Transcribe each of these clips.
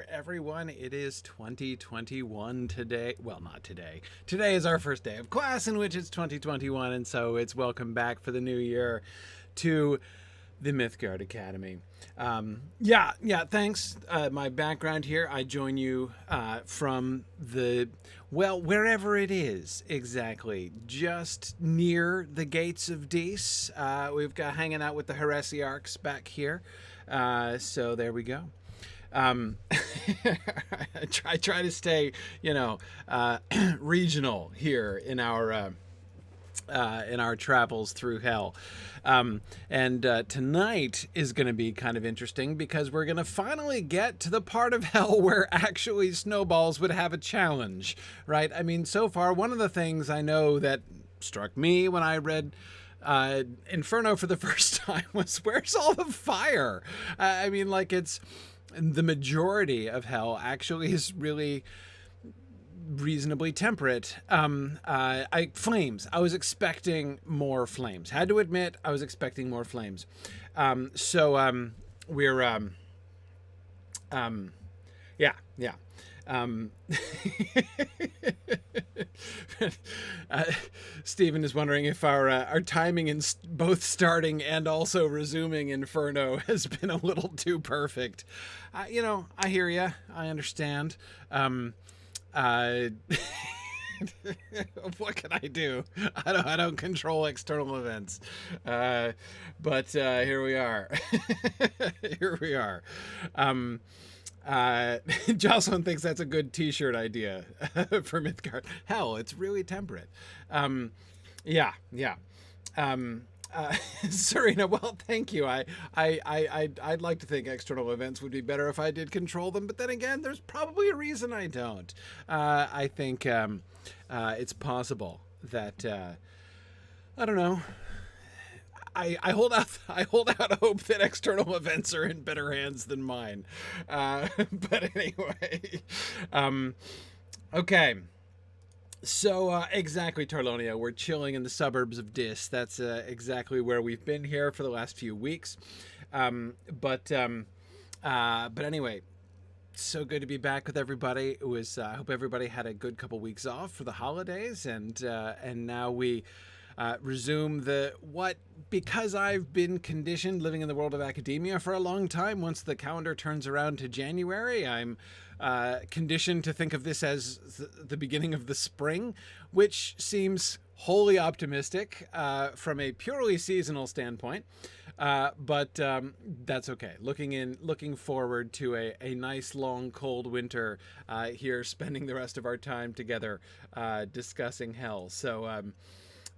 Year, everyone. It is 2021 today. Well, not today. Today is our first day of class in which it's 2021, and so it's welcome back for the new year to the Mythgard Academy. Thanks. My background here, I join you from wherever it is exactly, just near the gates of Dis. We've got hanging out with the heresiarchs back here. So there we go. I try to stay, regional here in our travels through hell. Tonight is going to be kind of interesting because we're going to finally get to the part of hell where actually snowballs would have a challenge, right? I mean, so far, one of the things I know that struck me when I read Inferno for the first time was, where's all the fire? It's the majority of hell actually is really reasonably temperate. Flames. I was expecting more flames. Had to admit, I was expecting more flames. Stephen is wondering if our timing in both starting and also resuming Inferno has been a little too perfect. I hear you. I understand. What can I do? I don't control external events. But here we are. Here we are. Jocelyn thinks that's a good t-shirt idea for Mythgard. Hell, it's really temperate. Serena, well, thank you. I'd like to think external events would be better if I did control them, but then again, there's probably a reason I don't. I think it's possible that I don't know. I hold out hope that external events are in better hands than mine. But anyway, okay. So exactly, Tarlonia, we're chilling in the suburbs of Dis. That's exactly where we've been here for the last few weeks. But anyway, so good to be back with everybody. It was. I hope everybody had a good couple weeks off for the holidays, and now we resume because I've been conditioned living in the world of academia for a long time. Once the calendar turns around to January, I'm conditioned to think of this as the beginning of the spring, which seems wholly optimistic from a purely seasonal standpoint. But that's okay. Looking forward to a nice, long, cold winter here, spending the rest of our time together discussing hell. So,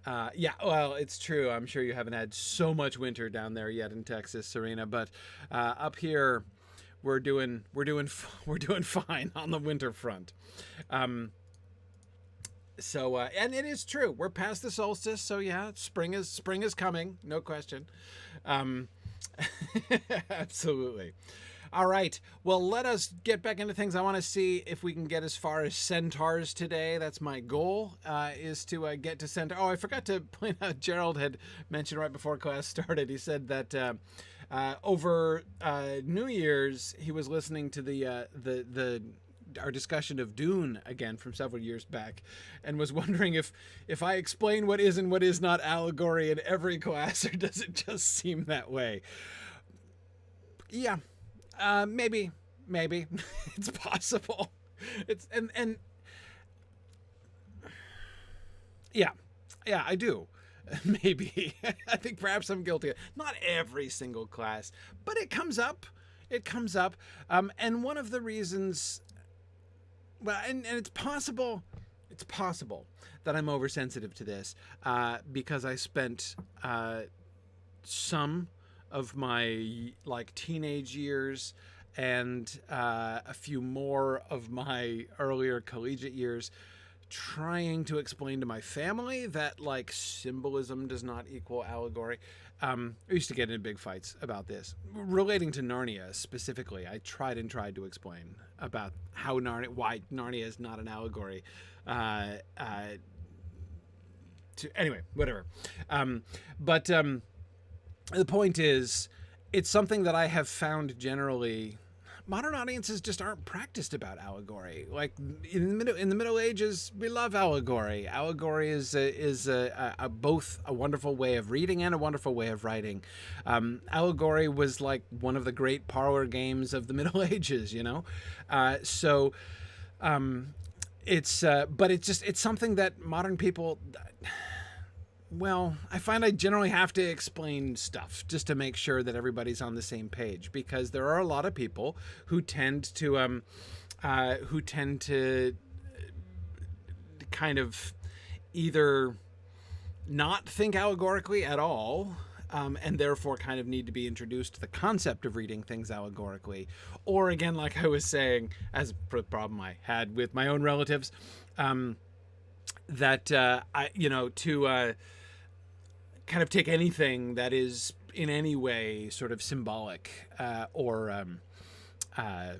well, it's true. I'm sure you haven't had so much winter down there yet in Texas, Serena, but up here we're doing fine on the winter front. And it is true. We're past the solstice, so yeah, spring is coming, no question. Absolutely. All right. Well, let us get back into things. I want to see if we can get as far as centaurs today. That's my goal, is to get to centaur. Oh, I forgot to point out, Gerald had mentioned right before class started, he said that over New Year's, he was listening to our discussion of Dune again from several years back, and was wondering if I explain what is and what is not allegory in every class, or does it just seem that way? Yeah. Maybe it's possible. It's and yeah, I do. Maybe. I think perhaps I'm guilty. Not every single class, but it comes up. And one of the reasons, well, and it's possible that I'm oversensitive to this, because I spent some of my teenage years and a few more of my earlier collegiate years trying to explain to my family that symbolism does not equal allegory. I used to get into big fights about this relating to Narnia specifically. I tried to explain about why Narnia is not an allegory. Anyway, whatever. But the point is, it's something that I have found generally modern audiences just aren't practiced about allegory. Like in the Middle Ages, we love allegory. Allegory is both a wonderful way of reading and a wonderful way of writing. Allegory was like one of the great parlor games of the Middle Ages, you know. But it's something that modern people. Well, I find I generally have to explain stuff just to make sure that everybody's on the same page, because there are a lot of people who tend to kind of either not think allegorically at all, and therefore kind of need to be introduced to the concept of reading things allegorically, or again, like I was saying, as a problem I had with my own relatives, kind of take anything that is in any way sort of symbolic or I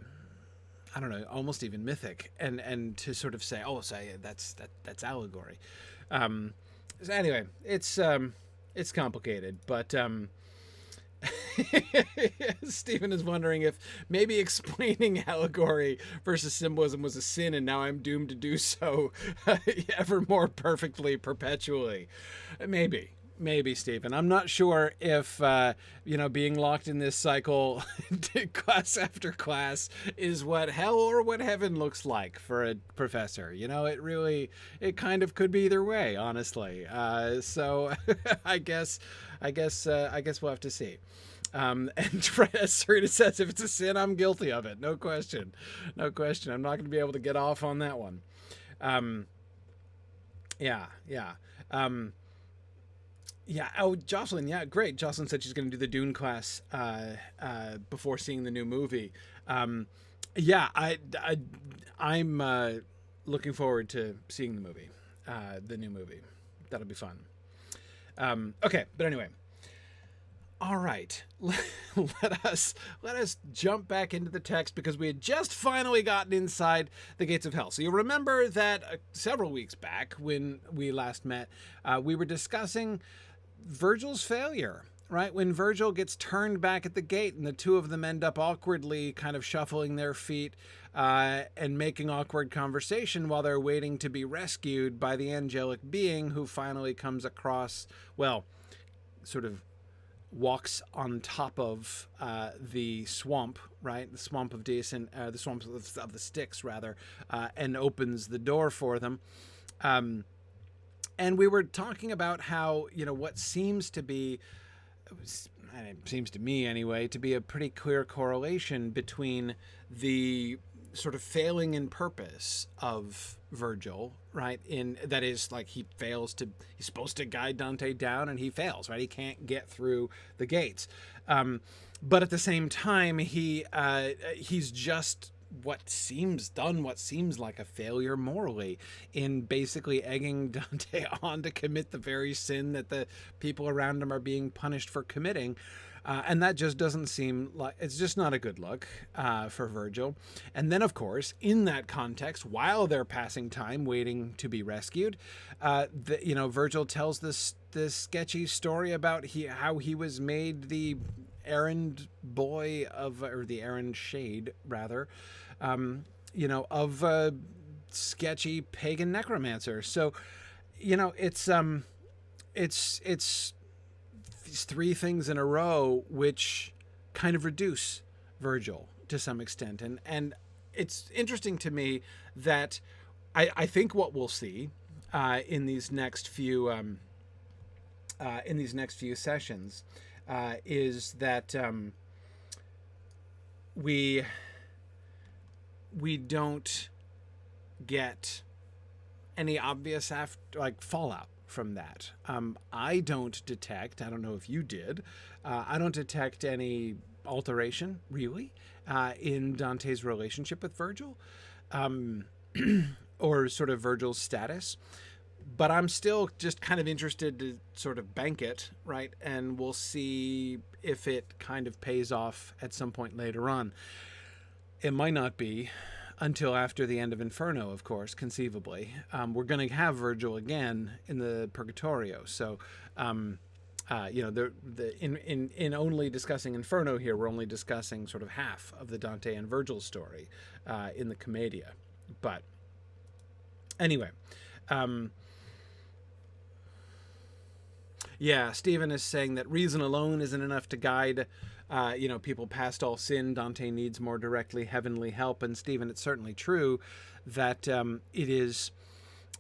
don't know, almost even mythic, and to sort of say, oh, that's allegory. So anyway, it's complicated, but Stephen is wondering if maybe explaining allegory versus symbolism was a sin, and now I'm doomed to do so ever more perfectly, perpetually. Maybe, Stephen. I'm not sure if, being locked in this cycle class after class is what hell or what heaven looks like for a professor. You know, it kind of could be either way, honestly. So I guess we'll have to see. And Sarita says, if it's a sin, I'm guilty of it. No question. I'm not going to be able to get off on that one. Yeah. Oh, Jocelyn. Yeah, great. Jocelyn said she's going to do the Dune class before seeing the new movie. I'm looking forward to seeing the new movie. That'll be fun. Okay, but anyway. All right. Let us jump back into the text, because we had just finally gotten inside the gates of hell. So you'll remember that several weeks back when we last met, we were discussing Virgil's failure, right? When Virgil gets turned back at the gate and the two of them end up awkwardly kind of shuffling their feet and making awkward conversation while they're waiting to be rescued by the angelic being who finally comes across, well, sort of walks on top of the swamp, right? The swamp of Decent, the swamp of the Styx, rather, and opens the door for them. And we were talking about how, what seems to be, it seems to me anyway, to be a pretty clear correlation between the sort of failing in purpose of Virgil, right? That is, like, he's supposed to guide Dante down and he fails, right? He can't get through the gates. But at the same time, he's just what seems like a failure morally in basically egging Dante on to commit the very sin that the people around him are being punished for committing. And that just doesn't seem like, it's just not a good look for Virgil. And then, of course, in that context, while they're passing time waiting to be rescued, Virgil tells this sketchy story about how he was made the errand boy or the errand shade, rather, of a sketchy pagan necromancer. So, it's these three things in a row which kind of reduce Virgil to some extent. And it's interesting to me that I think what we'll see in these next few sessions is that we don't get any obvious fallout from that. I don't detect, I don't know if you did, I don't detect any alteration, really, in Dante's relationship with Virgil, or sort of Virgil's status. But I'm still just kind of interested to sort of bank it, right? And we'll see if it kind of pays off at some point later on. It might not be until after the end of Inferno, of course, conceivably. We're going to have Virgil again in the Purgatorio. So in only discussing Inferno here, we're only discussing sort of half of the Dante and Virgil story in the Commedia. But anyway, yeah, Stephen is saying that reason alone isn't enough to guide, people past all sin. Dante needs more directly heavenly help. And Stephen, it's certainly true that it is,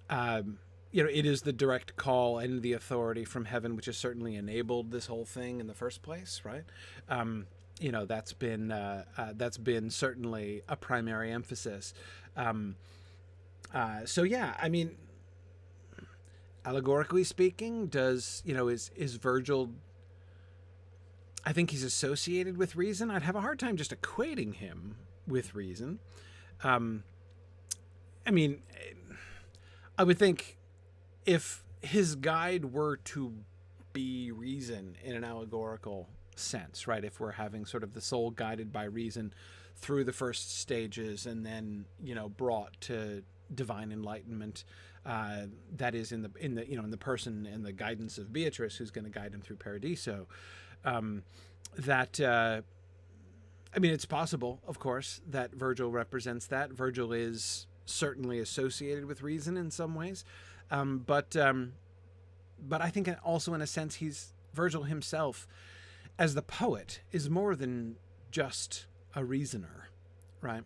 it is the direct call and the authority from heaven, which has certainly enabled this whole thing in the first place, right? That's been certainly a primary emphasis. So yeah, I mean, allegorically speaking, is Virgil, I think he's associated with reason. I'd have a hard time just equating him with reason. I mean, I would think if his guide were to be reason in an allegorical sense, right? If we're having sort of the soul guided by reason through the first stages and then, brought to divine enlightenment, that is in the person and the guidance of Beatrice, who's going to guide him through Paradiso. It's possible, of course, that Virgil represents that. Virgil is certainly associated with reason in some ways, but I think also in a sense Virgil himself, as the poet, is more than just a reasoner, right?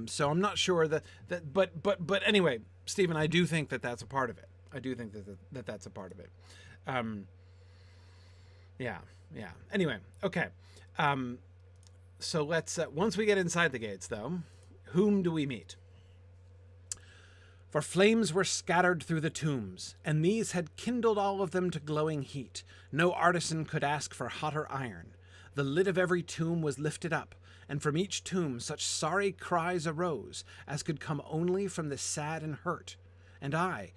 So I'm not sure but anyway, Stephen, I do think that that's a part of it. I do think that that's a part of it. Yeah. Anyway, okay. So let's, once we get inside the gates, though, whom do we meet? For flames were scattered through the tombs, and these had kindled all of them to glowing heat. No artisan could ask for hotter iron. The lid of every tomb was lifted up, and from each tomb such sorry cries arose as could come only from the sad and hurt. And I,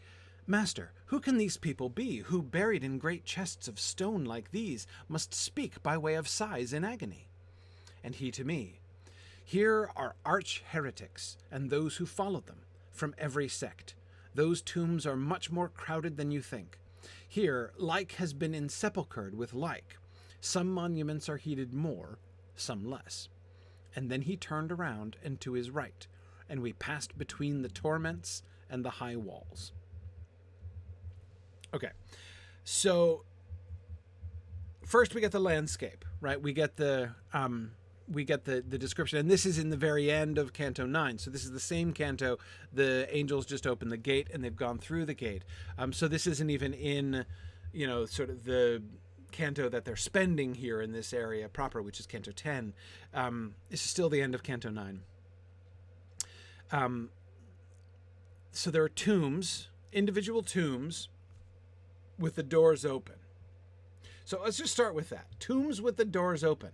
Master, who can these people be, who, buried in great chests of stone like these, must speak by way of sighs in agony? And he to me, here are arch heretics, and those who followed them, from every sect. Those tombs are much more crowded than you think. Here, like has been ensepulchred with like. Some monuments are heeded more, some less. And then he turned around and to his right, and we passed between the torments and the high walls. Okay, so first we get the landscape, right? We get the description, and this is in the very end of Canto 9. So this is the same canto. The angels just opened the gate, and they've gone through the gate. So this isn't even in, sort of the canto that they're spending here in this area proper, which is Canto 10. This is still the end of Canto 9. So there are tombs, individual tombs, with the doors open. So let's just start with that. Tombs with the doors open.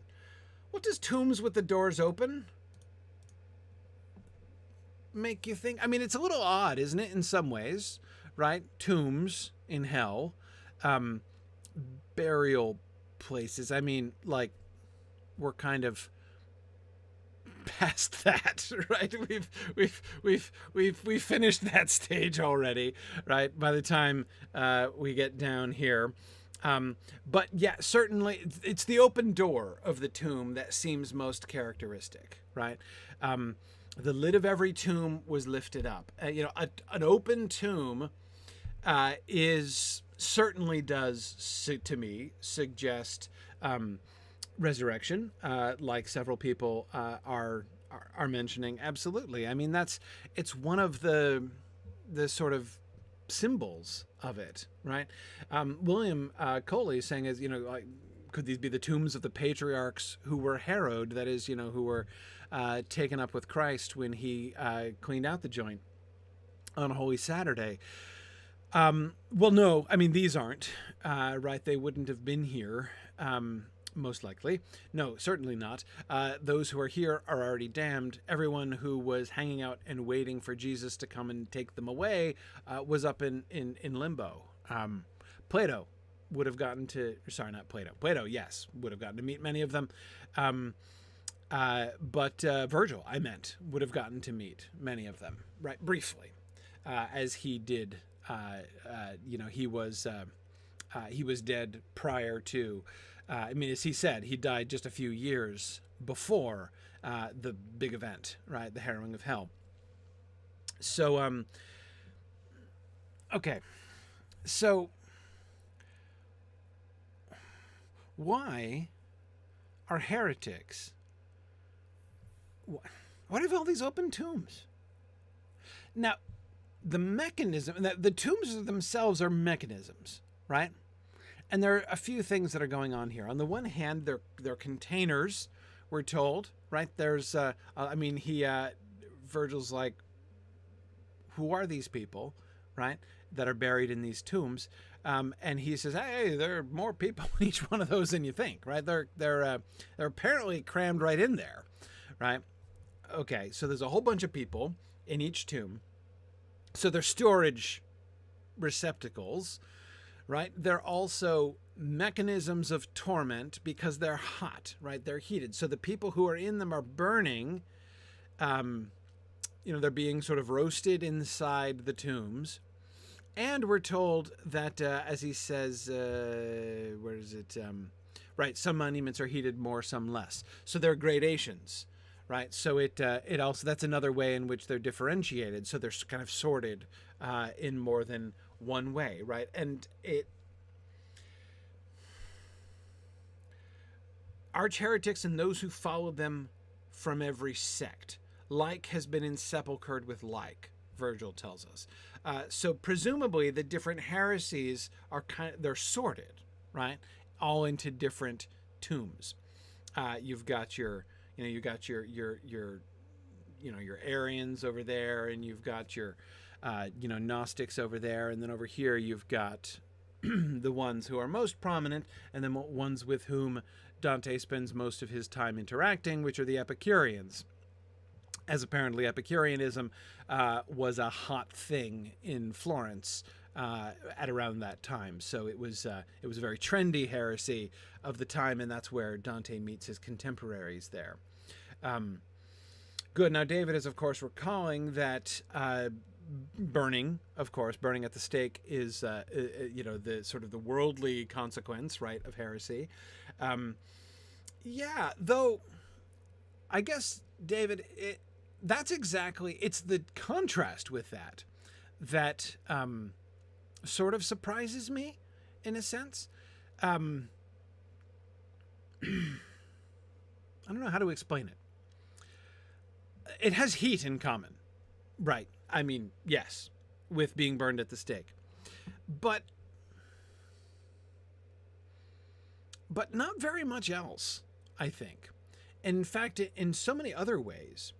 What does tombs with the doors open make you think? I mean, it's a little odd, isn't it, in some ways, right? Tombs in hell, burial places. I mean, like, we're kind of past that, right? We've finished that stage already, right? By the time we get down here. But yeah, certainly it's the open door of the tomb that seems most characteristic, right? The lid of every tomb was lifted up. An open tomb certainly does, to me, suggest resurrection, like several people are mentioning. Absolutely. I mean, it's one of the sort of symbols of it, right? William Coley is saying, could these be the tombs of the patriarchs who were harrowed, that is, who were taken up with Christ when he cleaned out the joint on Holy Saturday? Well, no, I mean, these aren't, right? They wouldn't have been here, most likely. No, certainly not. Those who are here are already damned. Everyone who was hanging out and waiting for Jesus to come and take them away was up in limbo. Plato would have gotten to, sorry, not Plato. Plato, yes, would have gotten to meet many of them. But Virgil, I meant, would have gotten to meet many of them, right? Briefly, as he did. He was he was dead prior to, I mean, as he said, he died just a few years before the big event, right? The harrowing of hell. So, okay. So, why are heretics? What have all these open tombs? Now, the mechanism, the tombs themselves are mechanisms, right? And there are a few things that are going on here. On the one hand, they're containers, we're told, right? There's, Virgil's like, who are these people, right, that are buried in these tombs? And he says, hey, there are more people in each one of those than you think, right? They're apparently crammed right in there, right? Okay, so there's a whole bunch of people in each tomb. So they're storage receptacles, right? They're also mechanisms of torment because they're hot, right? They're heated. So the people who are in them are burning. They're being sort of roasted inside the tombs. And we're told that, as he says, where is it? Right, some monuments are heated more, some less. So there are gradations, right? So it also, that's another way in which they're differentiated. So they're kind of sorted in more than one way, right? And arch heretics and those who follow them from every sect, like has been insepulchred with like, Virgil tells us. So presumably the different heresies are they're sorted, right? All into different tombs. You've got your Arians over there, and you've got your Gnostics over there, and then over here you've got the ones who are most prominent, and then ones with whom Dante spends most of his time interacting, which are the Epicureans. As apparently Epicureanism was a hot thing in Florence at around that time. So it was a very trendy heresy of the time, and that's where Dante meets his contemporaries there. Good. Now, David is, of course, recalling that burning at the stake is, the sort of the worldly consequence, right, of heresy. Though, I guess, David, it's the contrast with that sort of surprises me, in a sense. I don't know how to explain it. It has heat in common, right? I mean, yes, with being burned at the stake, but not very much else, I think. And in fact, in so many other ways,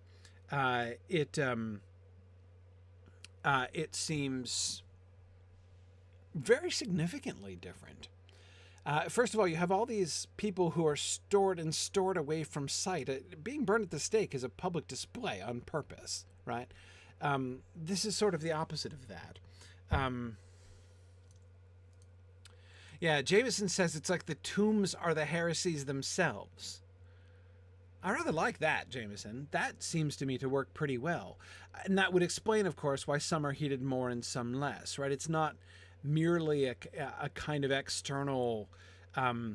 it seems very significantly different. First of all, you have all these people who are stored away from sight. Being burned at the stake is a public display on purpose, right? This is sort of the opposite of that. Jameson says it's like the tombs are the heresies themselves. I rather like that, Jameson. That seems to me to work pretty well. And that would explain, of course, why some are heated more and some less, right? It's not merely a kind of external, as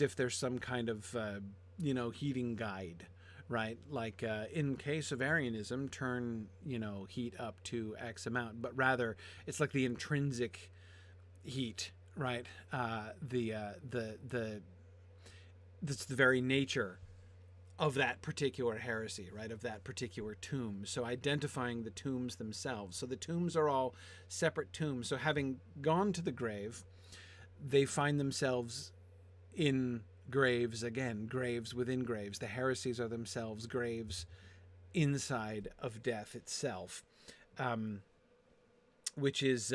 if there's some kind of, heating guide, right? Like in case of Arianism, turn, heat up to X amount, but rather it's like the intrinsic heat, right? That's the very nature of that particular heresy, right? Of that particular tomb. So identifying the tombs themselves. So the tombs are all separate tombs. So having gone to the grave, they find themselves in graves again, graves within graves. The heresies are themselves graves inside of death itself, which is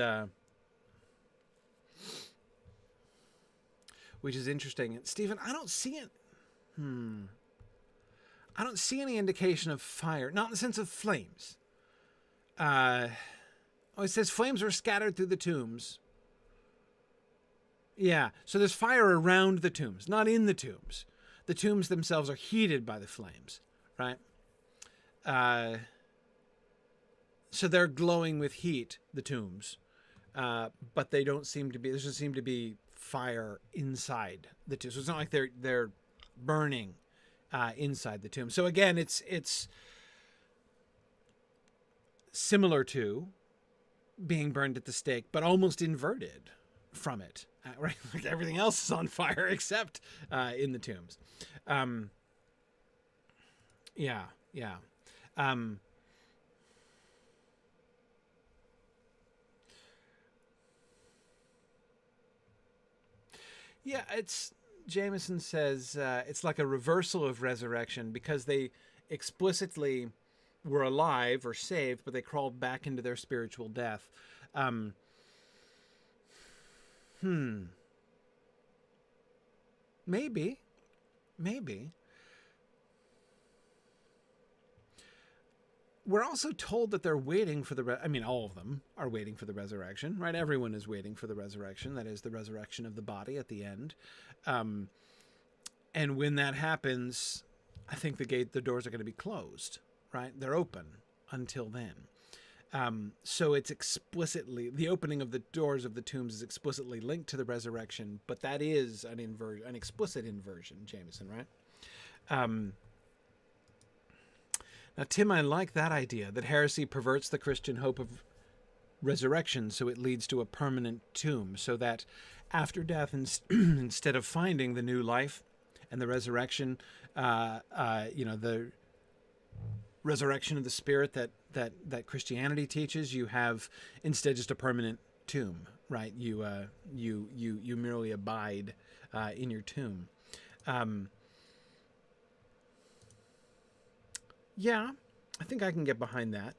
interesting. Stephen, I don't see it. I don't see any indication of fire, not in the sense of flames. It says flames were scattered through the tombs. Yeah, so there's fire around the tombs, not in the tombs. The tombs themselves are heated by the flames, right? So they're glowing with heat, the tombs. but they don't seem to be. There doesn't seem to be fire inside the tomb, so it's not like they're burning inside the tomb. So again, it's similar to being burned at the stake, but almost inverted from it. Right, like everything else is on fire except in the tombs. Yeah. Yeah, Jameson says it's like a reversal of resurrection because they explicitly were alive or saved, but they crawled back into their spiritual death. Maybe. We're also told that they're waiting for all of them are waiting for the resurrection, right? Everyone is waiting for the resurrection. That is the resurrection of the body at the end. And when that happens, I think the doors are going to be closed, right? They're open until then. So it's explicitly, the opening of the doors of the tombs is explicitly linked to the resurrection, but that is an explicit inversion, Jameson, right? Now, Tim, I like that idea, that heresy perverts the Christian hope of resurrection, so it leads to a permanent tomb, so that after death, instead of finding the new life and the resurrection, the resurrection of the spirit that Christianity teaches, you have instead just a permanent tomb, right? You merely abide in your tomb. Yeah, I think I can get behind that.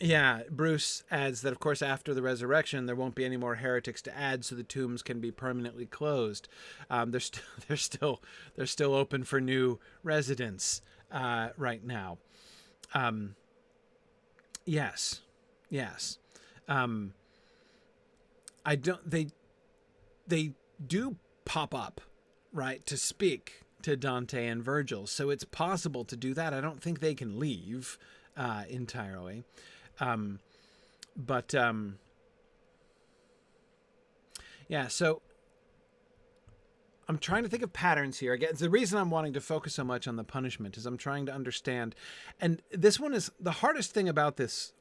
Yeah, Bruce adds that, of course, after the resurrection, there won't be any more heretics to add, so the tombs can be permanently closed. They're still open for new residents right now. Yes. I don't. They do pop up, right, to speak to Dante and Virgil, so it's possible to do that. I don't think they can leave entirely. Yeah, so I'm trying to think of patterns here. Again, the reason I'm wanting to focus so much on the punishment is I'm trying to understand, and this one is the hardest thing about this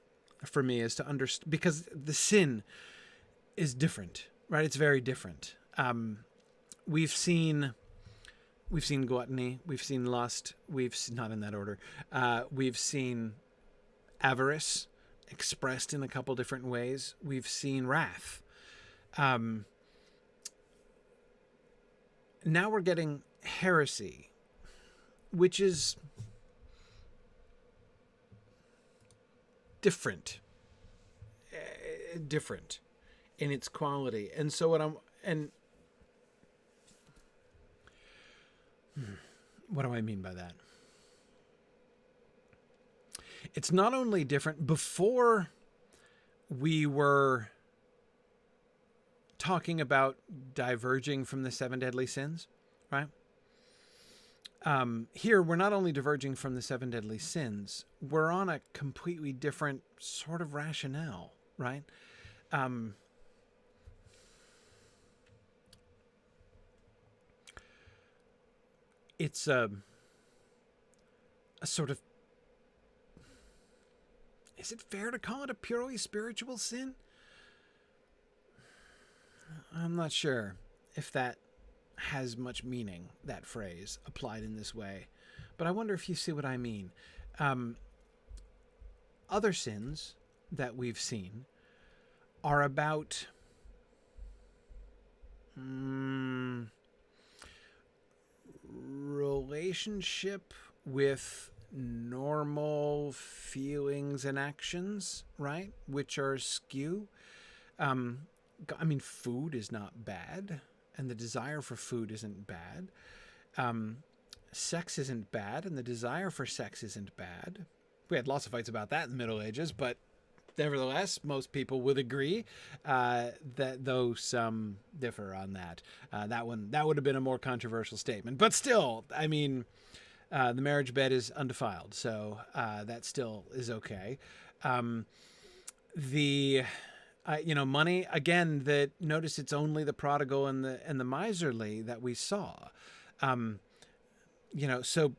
for me is to understand, because the sin is different, right? It's very different. We've seen gluttony, we've seen lust, not in that order. We've seen avarice expressed in a couple different ways. We've seen wrath. Now we're getting heresy, which is different in its quality. And so what do I mean by that? It's not only different. Before we were talking about diverging from the 7 deadly sins, right? Here, we're not only diverging from the 7 deadly sins, we're on a completely different sort of rationale, right? It's a sort of, is it fair to call it a purely spiritual sin? I'm not sure if that has much meaning, that phrase, applied in this way. But I wonder if you see what I mean. Other sins that we've seen are about relationship with normal feelings and actions, right? Which are skew. Food is not bad, and the desire for food isn't bad. Sex isn't bad, and the desire for sex isn't bad. We had lots of fights about that in the Middle Ages, but nevertheless, most people would agree that, though some differ on that. That would have been a more controversial statement. But still, the marriage bed is undefiled, so that still is okay. the money again, that notice it's only the prodigal and the miserly that we saw. So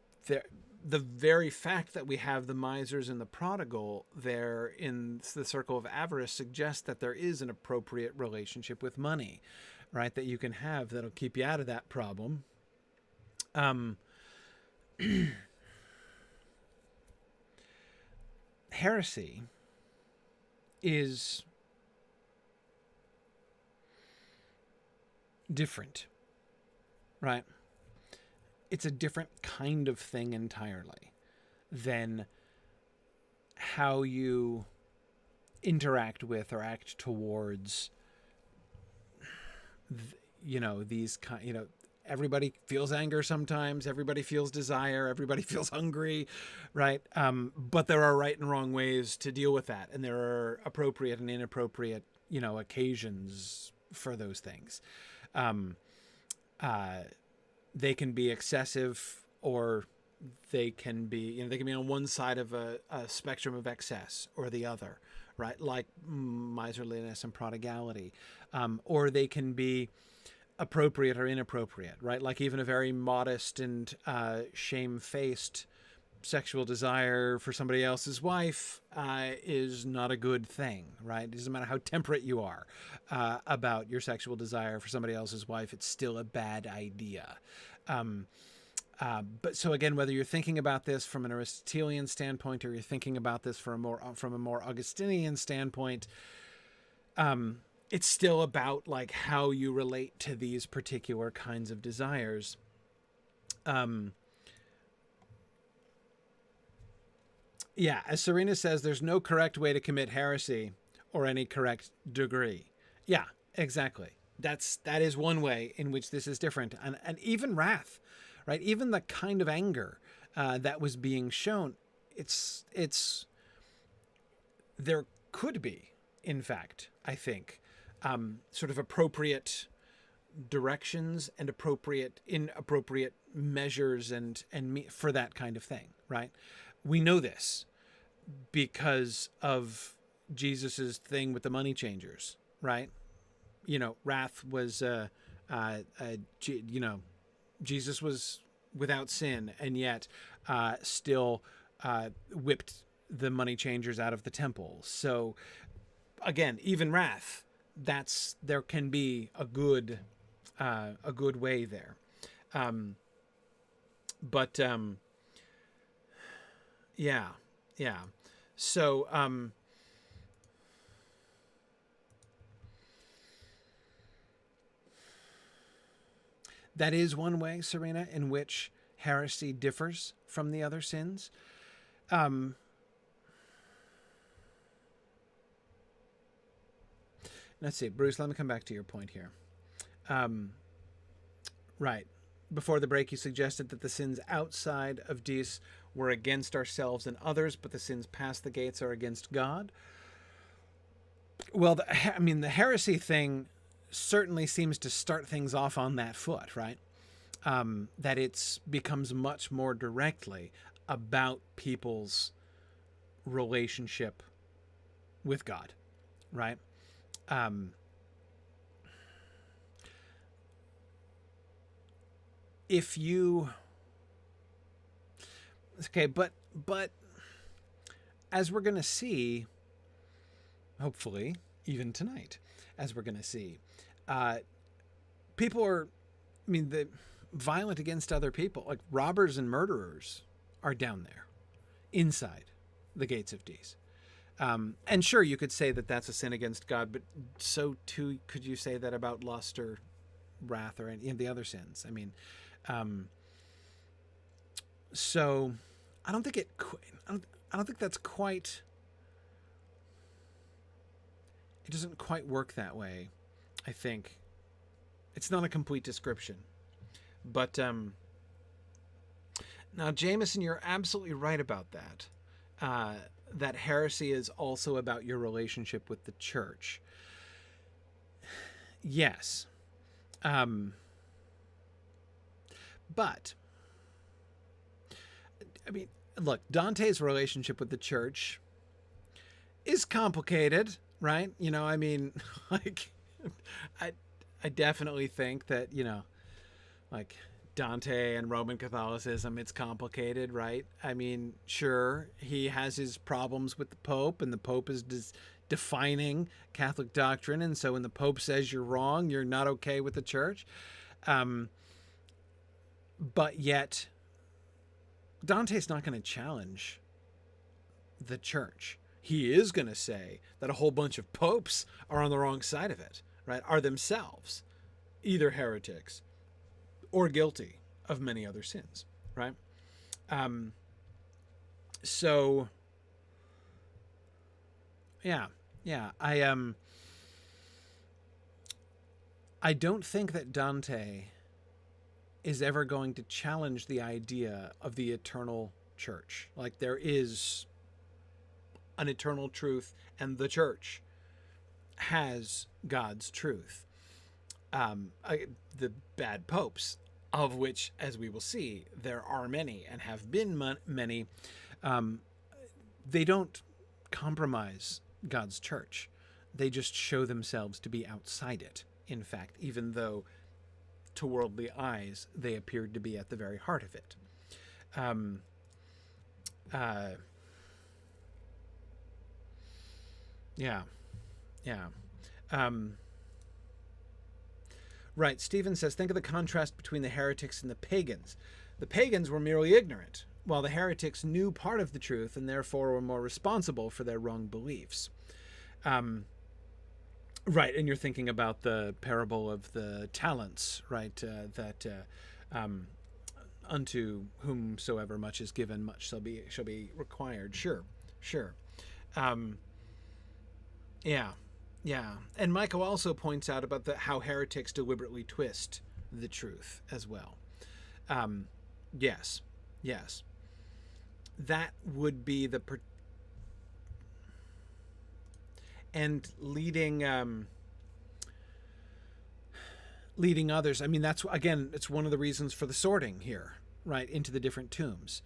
the very fact that we have the misers and the prodigal there in the circle of avarice suggests that there is an appropriate relationship with money, right? That you can have that'll keep you out of that problem. Heresy is different, right? It's a different kind of thing entirely than how you interact with or act towards, these everybody feels anger sometimes, everybody feels desire, everybody feels hungry, right? But there are right and wrong ways to deal with that, and there are appropriate and inappropriate, occasions for those things. They can be excessive, or they can be, they can be on one side of a spectrum of excess or the other, right? Like miserliness and prodigality. Or they can be appropriate or inappropriate, right? Like even a very modest and shamefaced sexual desire for somebody else's wife is not a good thing, right? It doesn't matter how temperate you are about your sexual desire for somebody else's wife, it's still a bad idea. But so again, whether you're thinking about this from an Aristotelian standpoint or you're thinking about this from a more Augustinian standpoint, it's still about like how you relate to these particular kinds of desires. Yeah, as Serena says, there's no correct way to commit heresy or any correct degree. Yeah, exactly. That is one way in which this is different. And even wrath, right? Even the kind of anger that was being shown, there could be, in fact, I think, sort of appropriate directions and inappropriate measures and for that kind of thing, right? We know this because of Jesus's thing with the money changers, right? Wrath was, Jesus was without sin, and yet still whipped the money changers out of the temple. So again, even wrath, there can be a good way there. Yeah. So, that is one way, Serena, in which heresy differs from the other sins. Let's see, Bruce, let me come back to your point here. Right. Before the break, you suggested that the sins outside of dis were against ourselves and others, but the sins past the gates are against God. Well, the heresy thing certainly seems to start things off on that foot, right? That it becomes much more directly about people's relationship with God, right? But as we're going to see, hopefully, even tonight, as we're going to see, people are, the violent against other people, like robbers and murderers are down there inside the gates of dis. And sure, you could say that that's a sin against God, but so too could you say that about lust or wrath or any of the other sins. So I don't think I don't think that's quite. It doesn't quite work that way. I think it's not a complete description, but now Jameson, you're absolutely right about that. That heresy is also about your relationship with the church. Yes. But look, Dante's relationship with the church is complicated, right? I mean, like, I, I definitely think that, like Dante and Roman Catholicism, it's complicated, right? I mean, sure, he has his problems with the Pope, and the Pope is defining Catholic doctrine, and so when the Pope says you're wrong, you're not okay with the Church. Um, but yet, Dante's not going to challenge the Church. He is going to say that a whole bunch of popes are on the wrong side of it, right? Are themselves either heretics or guilty of many other sins, right? So yeah, I don't think that Dante is ever going to challenge the idea of the eternal church. Like, there is an eternal truth, and the church has God's truth. The bad popes, of which, as we will see, there are many and have been many, they don't compromise God's church. They just show themselves to be outside it, in fact, even though to worldly eyes they appeared to be at the very heart of it. Right, Stephen says, think of the contrast between the heretics and the pagans. The pagans were merely ignorant, while the heretics knew part of the truth and therefore were more responsible for their wrong beliefs. Right, and you're thinking about the parable of the talents, right? That unto whomsoever much is given, much shall be required. Sure. Yeah. And Michael also points out about how heretics deliberately twist the truth as well. Yes. That would be the and leading others. I mean, that's, again, it's one of the reasons for the sorting here, right, into the different tombs.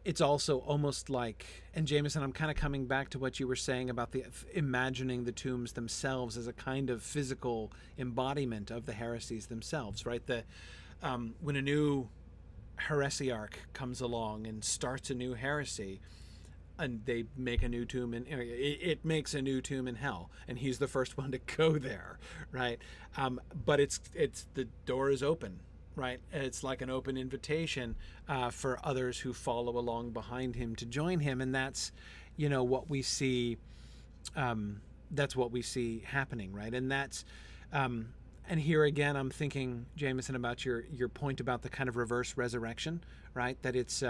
It's also almost like, and Jameson, I'm kind of coming back to what you were saying about the imagining the tombs themselves as a kind of physical embodiment of the heresies themselves, right? When a new heresiarch comes along and starts a new heresy, and they make a new tomb, and it makes a new tomb in hell, and he's the first one to go there, right? But it's the door is open, right? It's like an open invitation for others who follow along behind him to join him, and that's, what we see. That's what we see happening, right? And that's, and here again, I'm thinking, Jameson, about your point about the kind of reverse resurrection, right? That it's,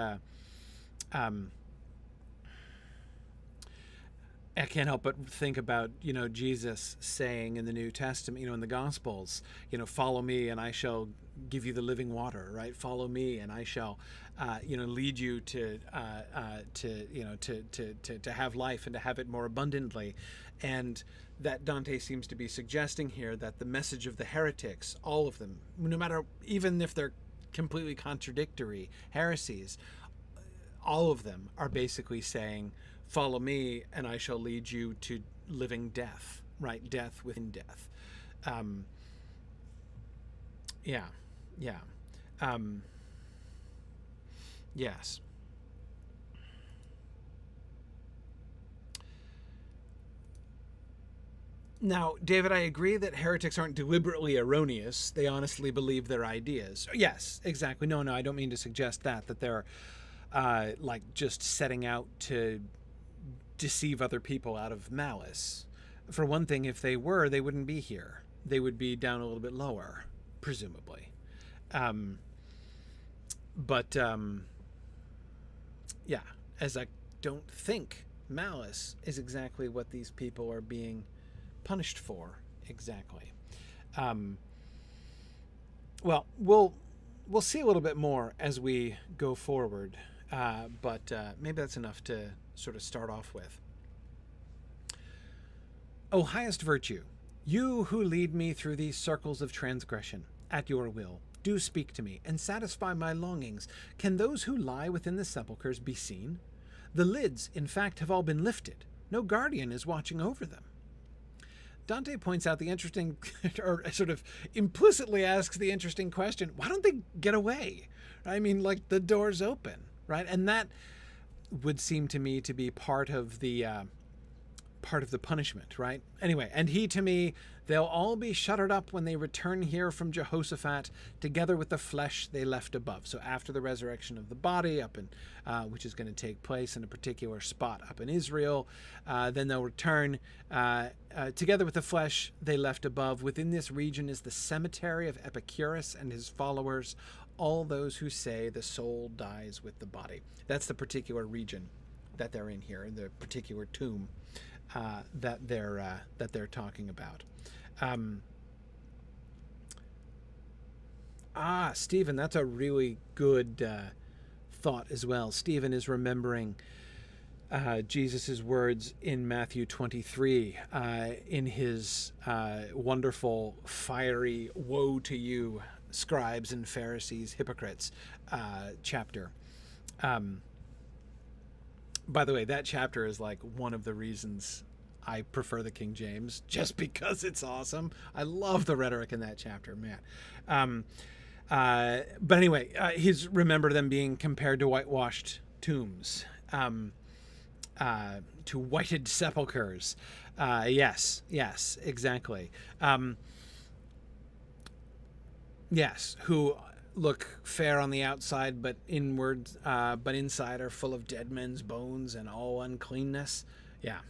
I can't help but think about, Jesus saying in the New Testament, in the Gospels, follow me and I shall give you the living water, right? Follow me and I shall, lead you to have life and to have it more abundantly. And that Dante seems to be suggesting here that the message of the heretics, all of them, no matter, even if they're completely contradictory heresies, all of them are basically saying, follow me and I shall lead you to living death, right? Death within death. Yes. Now, David, I agree that heretics aren't deliberately erroneous. They honestly believe their ideas. Yes, exactly. No, I don't mean to suggest that they're like just setting out to deceive other people out of malice. For one thing, if they were, they wouldn't be here. They would be down a little bit lower, presumably. As I don't think malice is exactly what these people are being punished for exactly. Well, we'll see a little bit more as we go forward, but maybe that's enough to sort of start off with. O highest virtue, you who lead me through these circles of transgression, at your will, do speak to me and satisfy my longings. Can those who lie within the sepulchres be seen? The lids, in fact, have all been lifted. No guardian is watching over them. Dante points out the interesting, or sort of implicitly asks the interesting question, why don't they get away? I mean, like, the door's open, right? And that would seem to me to be part of the punishment, right? Anyway, and he, to me, they'll all be shuttered up when they return here from Jehoshaphat, together with the flesh they left above. So after the resurrection of the body, up in which is going to take place in a particular spot up in Israel, then they'll return together with the flesh they left above. Within this region is the cemetery of Epicurus and his followers, all those who say the soul dies with the body. That's the particular region that they're in here, the particular tomb that they're talking about. Stephen, that's a really good thought as well. Stephen is remembering Jesus's words in Matthew 23 in his wonderful, fiery "Woe to you, scribes and Pharisees, hypocrites" chapter. By the way, that chapter is like one of the reasons I prefer the King James, just because it's awesome. I love the rhetoric in that chapter, man. But anyway, he's remembered them being compared to whitewashed tombs, to whited sepulchres. Yes, exactly. Yes, who look fair on the outside, but but inside are full of dead men's bones and all uncleanness. Yeah.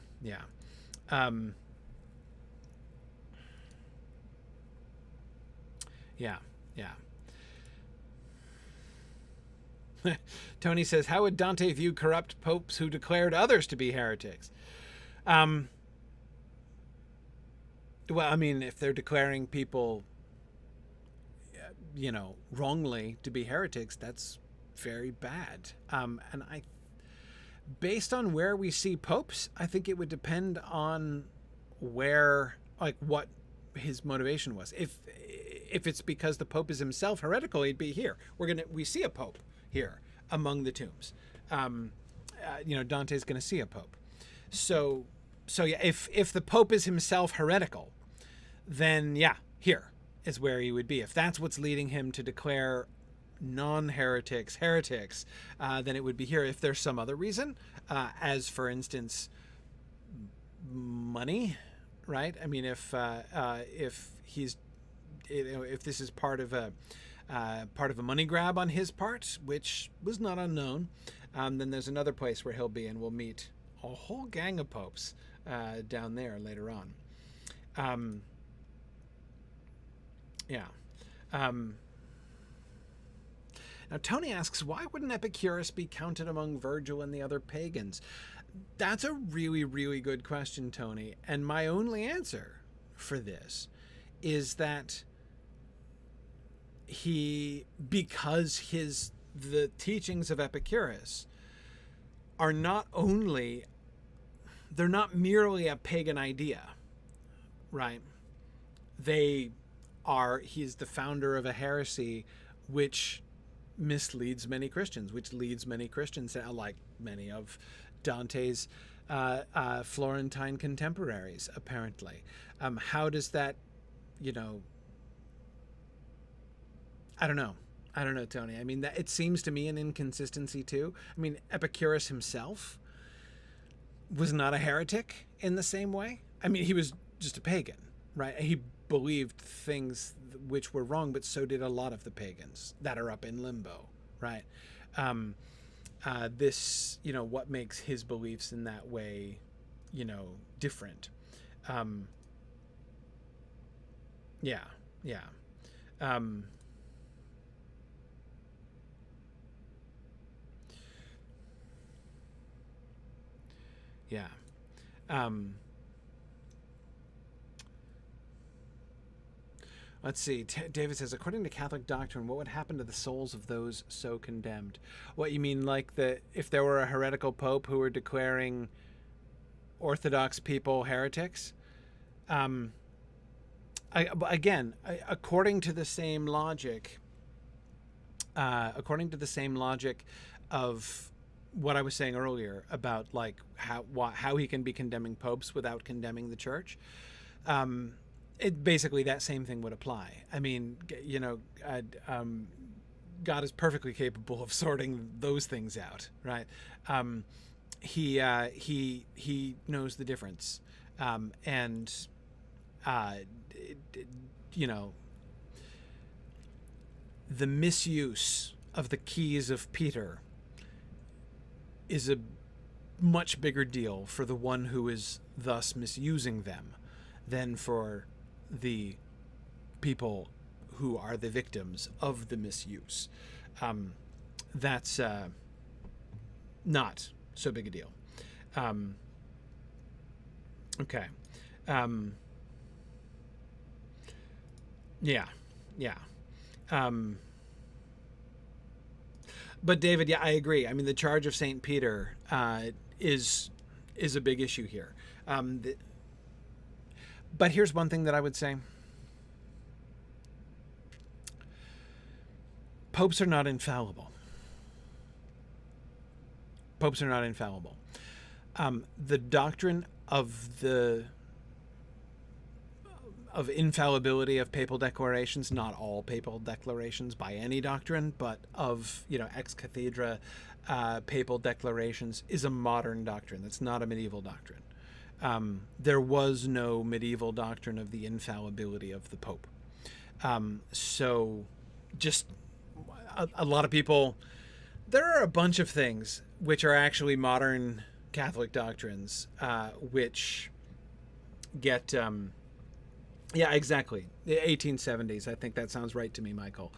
Tony says, how would Dante view corrupt popes who declared others to be heretics? Well, I mean, if they're declaring people, wrongly to be heretics, that's very bad. And based on where we see popes, I think it would depend on what his motivation was. If it's because the pope is himself heretical, he'd be here. We see a pope here among the tombs. Dante's going to see a pope. So yeah, if the pope is himself heretical, then yeah, here is where he would be. If that's what's leading him to declare non-heretics heretics, then it would be here. If there's some other reason, as for instance, money, right? I mean, if he's, if this is part of a money grab on his part, which was not unknown, then there's another place where he'll be, and we'll meet a whole gang of popes down there later on. Now, Tony asks, why wouldn't Epicurus be counted among Virgil and the other pagans? That's a really, really good question, Tony. And my only answer for this is that because the teachings of Epicurus are they're not merely a pagan idea, right? He's the founder of a heresy which misleads many Christians, which leads many Christians, like many of Dante's Florentine contemporaries, apparently. How does that, I don't know, Tony. I mean, it seems to me an inconsistency too. I mean, Epicurus himself was not a heretic in the same way. I mean, he was just a pagan, right? He believed things which were wrong, but so did a lot of the pagans that are up in limbo, right? What makes his beliefs in that way, different. Let's see. David says, according to Catholic doctrine, what would happen to the souls of those so condemned? What, you mean like if there were a heretical pope who were declaring Orthodox people heretics? According to the same logic of what I was saying earlier about like how he can be condemning popes without condemning the church. It basically that same thing would apply. I mean, God is perfectly capable of sorting those things out, right? He knows the difference, and you know, the misuse of the keys of Peter is a much bigger deal for the one who is thus misusing them than for the people who are the victims of the misuse. That's not so big a deal. Okay. Yeah. But David, yeah, I agree. I mean, the charge of Saint Peter is a big issue here. But here's one thing that I would say. Popes are not infallible. Popes are not infallible. The doctrine of infallibility of papal declarations, not all papal declarations by any doctrine, but of, ex cathedra papal declarations, is a modern doctrine. That's not a medieval doctrine. There was no medieval doctrine of the infallibility of the Pope. So just a lot of people, there are a bunch of things which are actually modern Catholic doctrines, which get, yeah, exactly. The 1870s. I think that sounds right to me, Michael.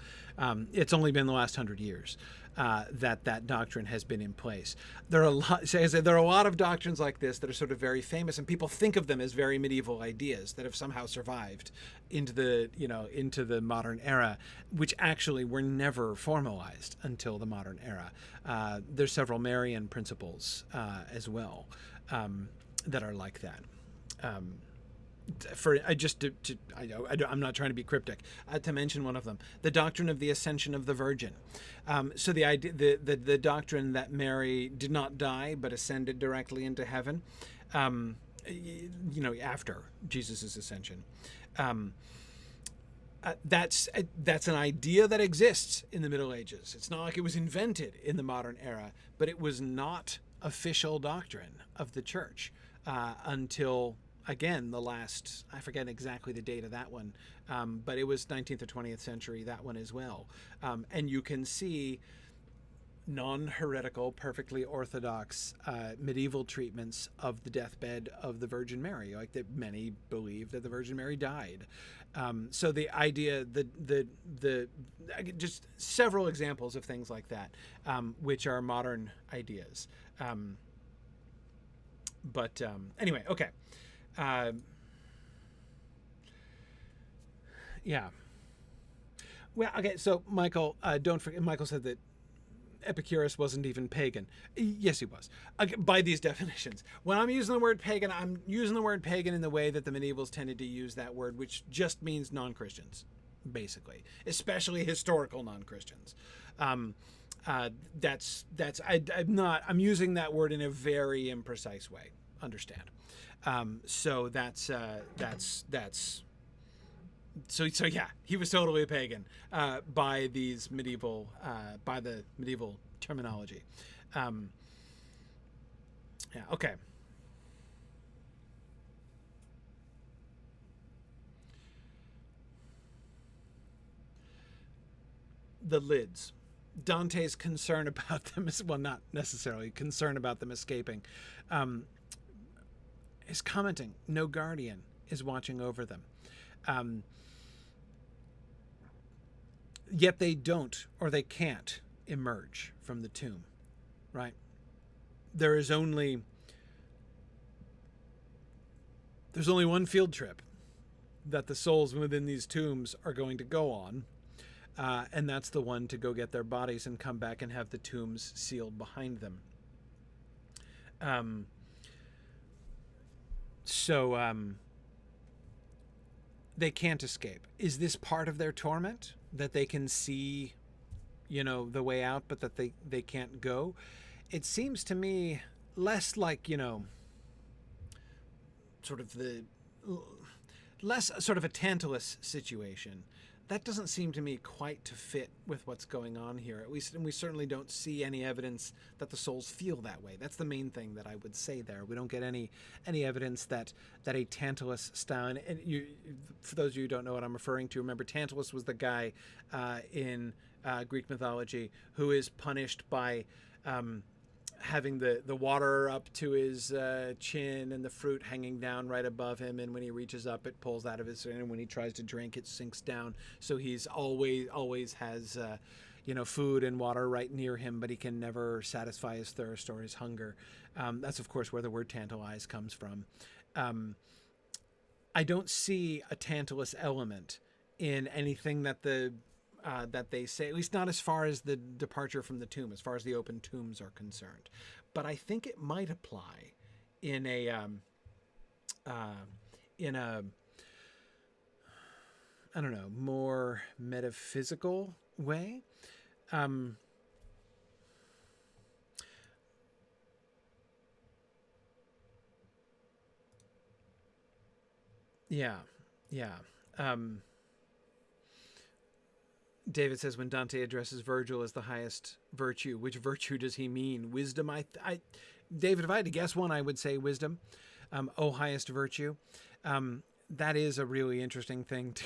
It's only been the last 100 years that doctrine has been in place. There are a lot of doctrines like this that are sort of very famous, and people think of them as very medieval ideas that have somehow survived into the modern era, which actually were never formalized until the modern era. There's several Marian principles as well that are like that. I'm not trying to be cryptic, to mention one of them, the doctrine of the ascension of the Virgin. So the idea, the doctrine that Mary did not die but ascended directly into heaven, after Jesus' ascension. That's an idea that exists in the Middle Ages. It's not like it was invented in the modern era, but it was not official doctrine of the Church until, again, the last, I forget exactly the date of that one, but it was 19th or 20th century, that one as well. And you can see non-heretical, perfectly orthodox medieval treatments of the deathbed of the Virgin Mary, like that many believe that the Virgin Mary died. So the idea, just several examples of things like that, which are modern ideas. Anyway, okay. Yeah. Well, okay. So Michael, don't forget. Michael said that Epicurus wasn't even pagan. Yes, he was. Okay, by these definitions. When I'm using the word pagan, I'm using the word pagan in the way that the medievals tended to use that word, which just means non-Christians, basically, especially historical non-Christians. I'm using that word in a very imprecise way. Understand? So So yeah, he was totally a pagan by these medieval, by the medieval terminology. Yeah. Okay. The lids. Dante's concern about them is, well, not necessarily concern about them escaping. Is commenting, no guardian is watching over them. Yet they don't, or they can't emerge from the tomb, right? There's only one field trip that the souls within these tombs are going to go on, and that's the one to go get their bodies and come back and have the tombs sealed behind them. They can't escape. Is this part of their torment, that they can see, the way out, but that they can't go? it seems to me less like, sort of the less sort of a Tantalus situation. That doesn't seem to me quite to fit with what's going on here, at least, and we certainly don't see any evidence that the souls feel that way. That's the main thing that I would say there. We don't get any evidence that a Tantalus style, and you, for those of you who don't know what I'm referring to, remember Tantalus was the guy in Greek mythology who is punished by having the water up to his chin and the fruit hanging down right above him, and when he reaches up it pulls out of his, and when he tries to drink it sinks down, so he's always has food and water right near him, but he can never satisfy his thirst or his hunger. That's of course where the word tantalize comes from. I don't see a Tantalus element in anything that that they say, at least not as far as the departure from the tomb, as far as the open tombs are concerned. But I think it might apply in a I don't know, more metaphysical way. Yeah. David says, when Dante addresses Virgil as the highest virtue, which virtue does he mean? Wisdom? David, if I had to guess one, I would say wisdom. Highest virtue. That is a really interesting thing to,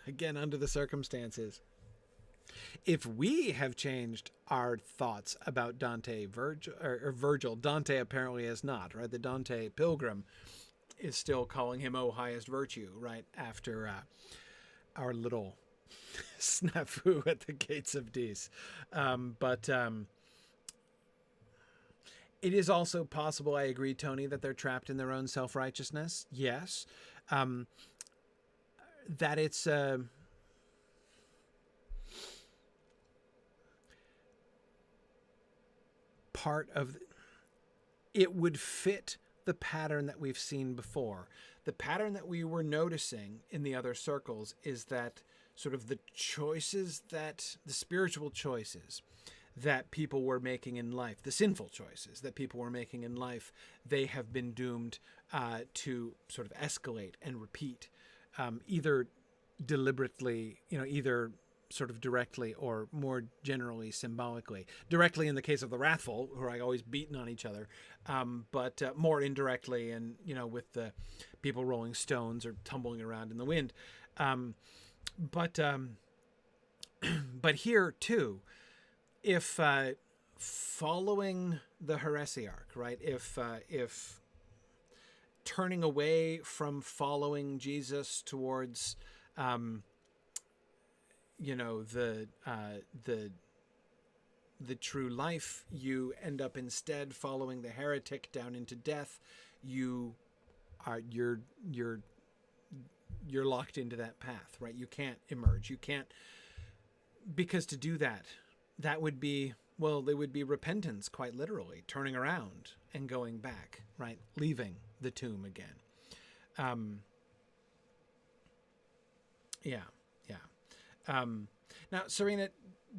again, under the circumstances. If we have changed our thoughts about Virgil, Dante apparently has not, right? The Dante pilgrim is still calling him, highest virtue, right? After our little snafu at the gates of Dis. It is also possible, I agree, Tony, that they're trapped in their own self-righteousness. Yes. That it's part of it would fit the pattern that we've seen before. The pattern that we were noticing in the other circles is that sort of the spiritual choices that people were making in life, the sinful choices that people were making in life, they have been doomed to sort of escalate and repeat, either deliberately, either sort of directly or more generally symbolically. Directly in the case of the wrathful, who are always beaten on each other, but more indirectly, and with the people rolling stones or tumbling around in the wind. But here too, if following the heresiarch, right? If turning away from following Jesus towards, the true life, you end up instead following the heretic down into death. You're locked into that path, right? You can't emerge. You can't, because to do that would be, there would be repentance, quite literally, turning around and going back, right? Leaving the tomb again. Now, Serena,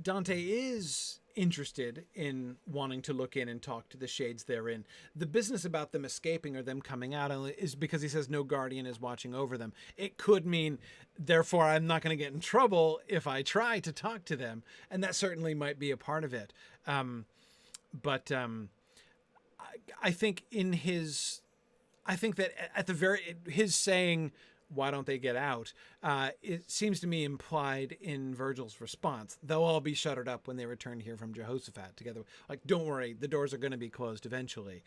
Dante is interested in wanting to look in and talk to the shades therein. The business about them escaping or them coming out is because he says no guardian is watching over them. It could mean, therefore, I'm not going to get in trouble if I try to talk to them. And that certainly might be a part of it. I think that at his saying, why don't they get out? It seems to me implied in Virgil's response. They'll all be shuttered up when they return here from Jehoshaphat together. Like, don't worry, the doors are going to be closed eventually.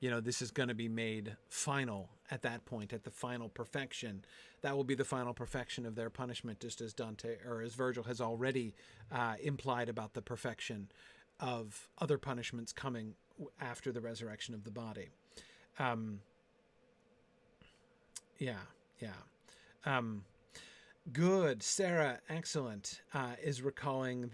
This is going to be made final at that point, at the final perfection. That will be the final perfection of their punishment, just as Dante, or as Virgil has already implied about the perfection of other punishments coming after the resurrection of the body. Good. Sarah, excellent, is recalling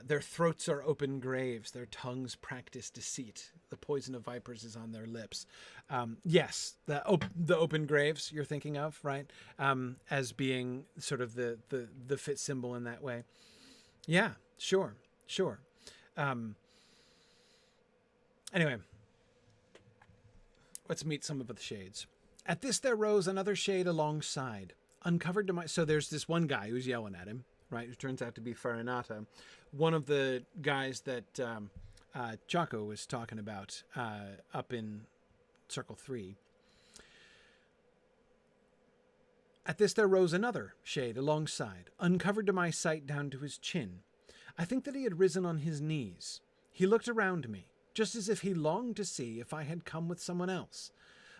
their throats are open graves, their tongues practice deceit, the poison of vipers is on their lips. Yes, the open graves you're thinking of, right? As being sort of the fit symbol in that way. Yeah, sure. Anyway, let's meet some of the shades. At this there rose another shade alongside, uncovered to my... So there's this one guy who's yelling at him, right? Who turns out to be Farinata, one of the guys that Chaco was talking about up in Circle 3. At this there rose another shade alongside, uncovered to my sight down to his chin. I think that he had risen on his knees. He looked around me, just as if he longed to see if I had come with someone else.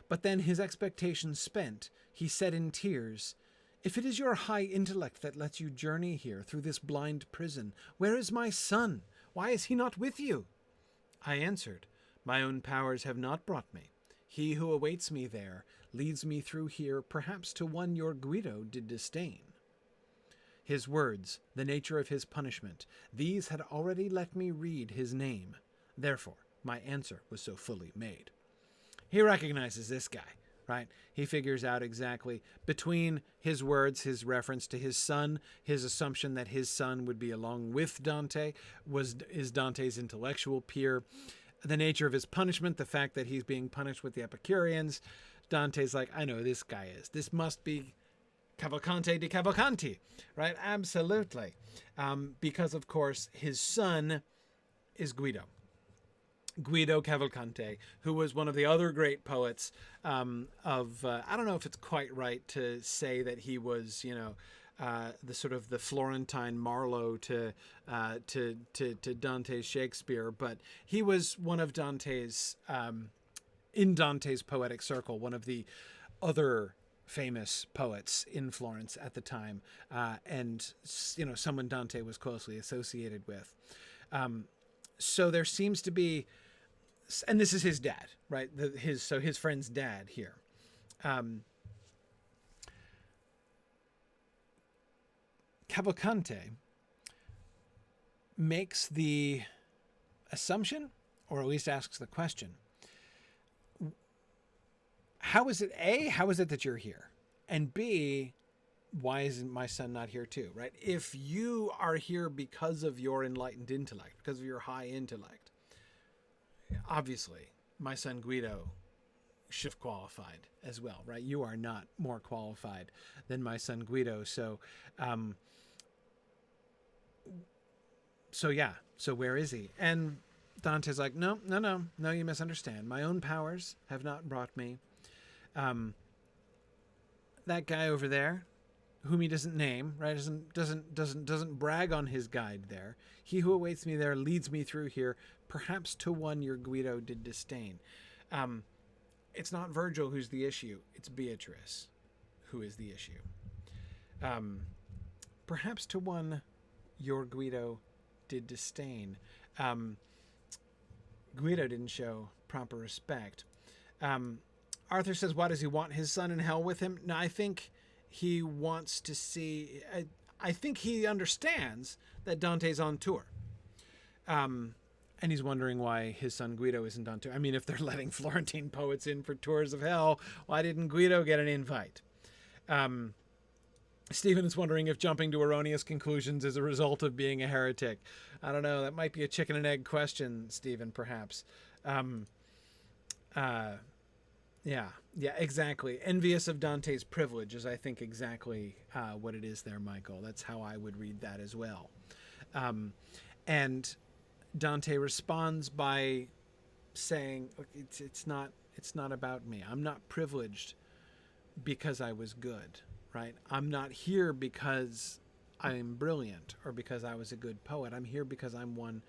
But then, his expectations spent, he said in tears, "If it is your high intellect that lets you journey here through this blind prison, where is my son? Why is he not with you?" I answered, "My own powers have not brought me. He who awaits me there leads me through here, perhaps to one your Guido did disdain." His words, the nature of his punishment, these had already let me read his name. Therefore, my answer was so fully made. He recognizes this guy, right? He figures out exactly between his words, his reference to his son, his assumption that his son would be along with Dante, is Dante's intellectual peer, the nature of his punishment, the fact that he's being punished with the Epicureans. Dante's like, I know who this guy is. This must be Cavalcante di Cavalcanti, right? Absolutely. Because, of course, his son is Guido Cavalcante, who was one of the other great poets I don't know if it's quite right to say that he was, the sort of the Florentine Marlowe to Dante's Shakespeare, but he was one of Dante's, in Dante's poetic circle, one of the other famous poets in Florence at the time, and someone Dante was closely associated with. So there seems to be, and this is his dad, right? His friend's dad here. Cavalcante makes the assumption, or at least asks the question, how is it that you're here? And B, why isn't my son not here too, right? If you are here because of your enlightened intellect, because of your high intellect, obviously my son Guido should have qualified as well, right? You are not more qualified than my son Guido. So where is he? And Dante's like, no, you misunderstand. My own powers have not brought me. That guy over there, whom he doesn't name, right? Doesn't brag on his guide there. He who awaits me there leads me through here, perhaps to one your Guido did disdain. It's not Virgil who's the issue. It's Beatrice who is the issue. Perhaps to one your Guido did disdain. Guido didn't show proper respect. Arthur says, why does he want his son in hell with him? No, I think he wants to see... I think he understands that Dante's on tour. And he's wondering why his son Guido isn't on tour. I mean, if they're letting Florentine poets in for tours of hell, why didn't Guido get an invite? Stephen is wondering if jumping to erroneous conclusions is a result of being a heretic. I don't know. That might be a chicken and egg question, Stephen, perhaps. Yeah, exactly. Envious of Dante's privilege is, I think, exactly what it is there, Michael. That's how I would read that as well. And Dante responds by saying, it's not about me. I'm not privileged because I was good, right? I'm not here because I'm brilliant or because I was a good poet. I'm here because I'm one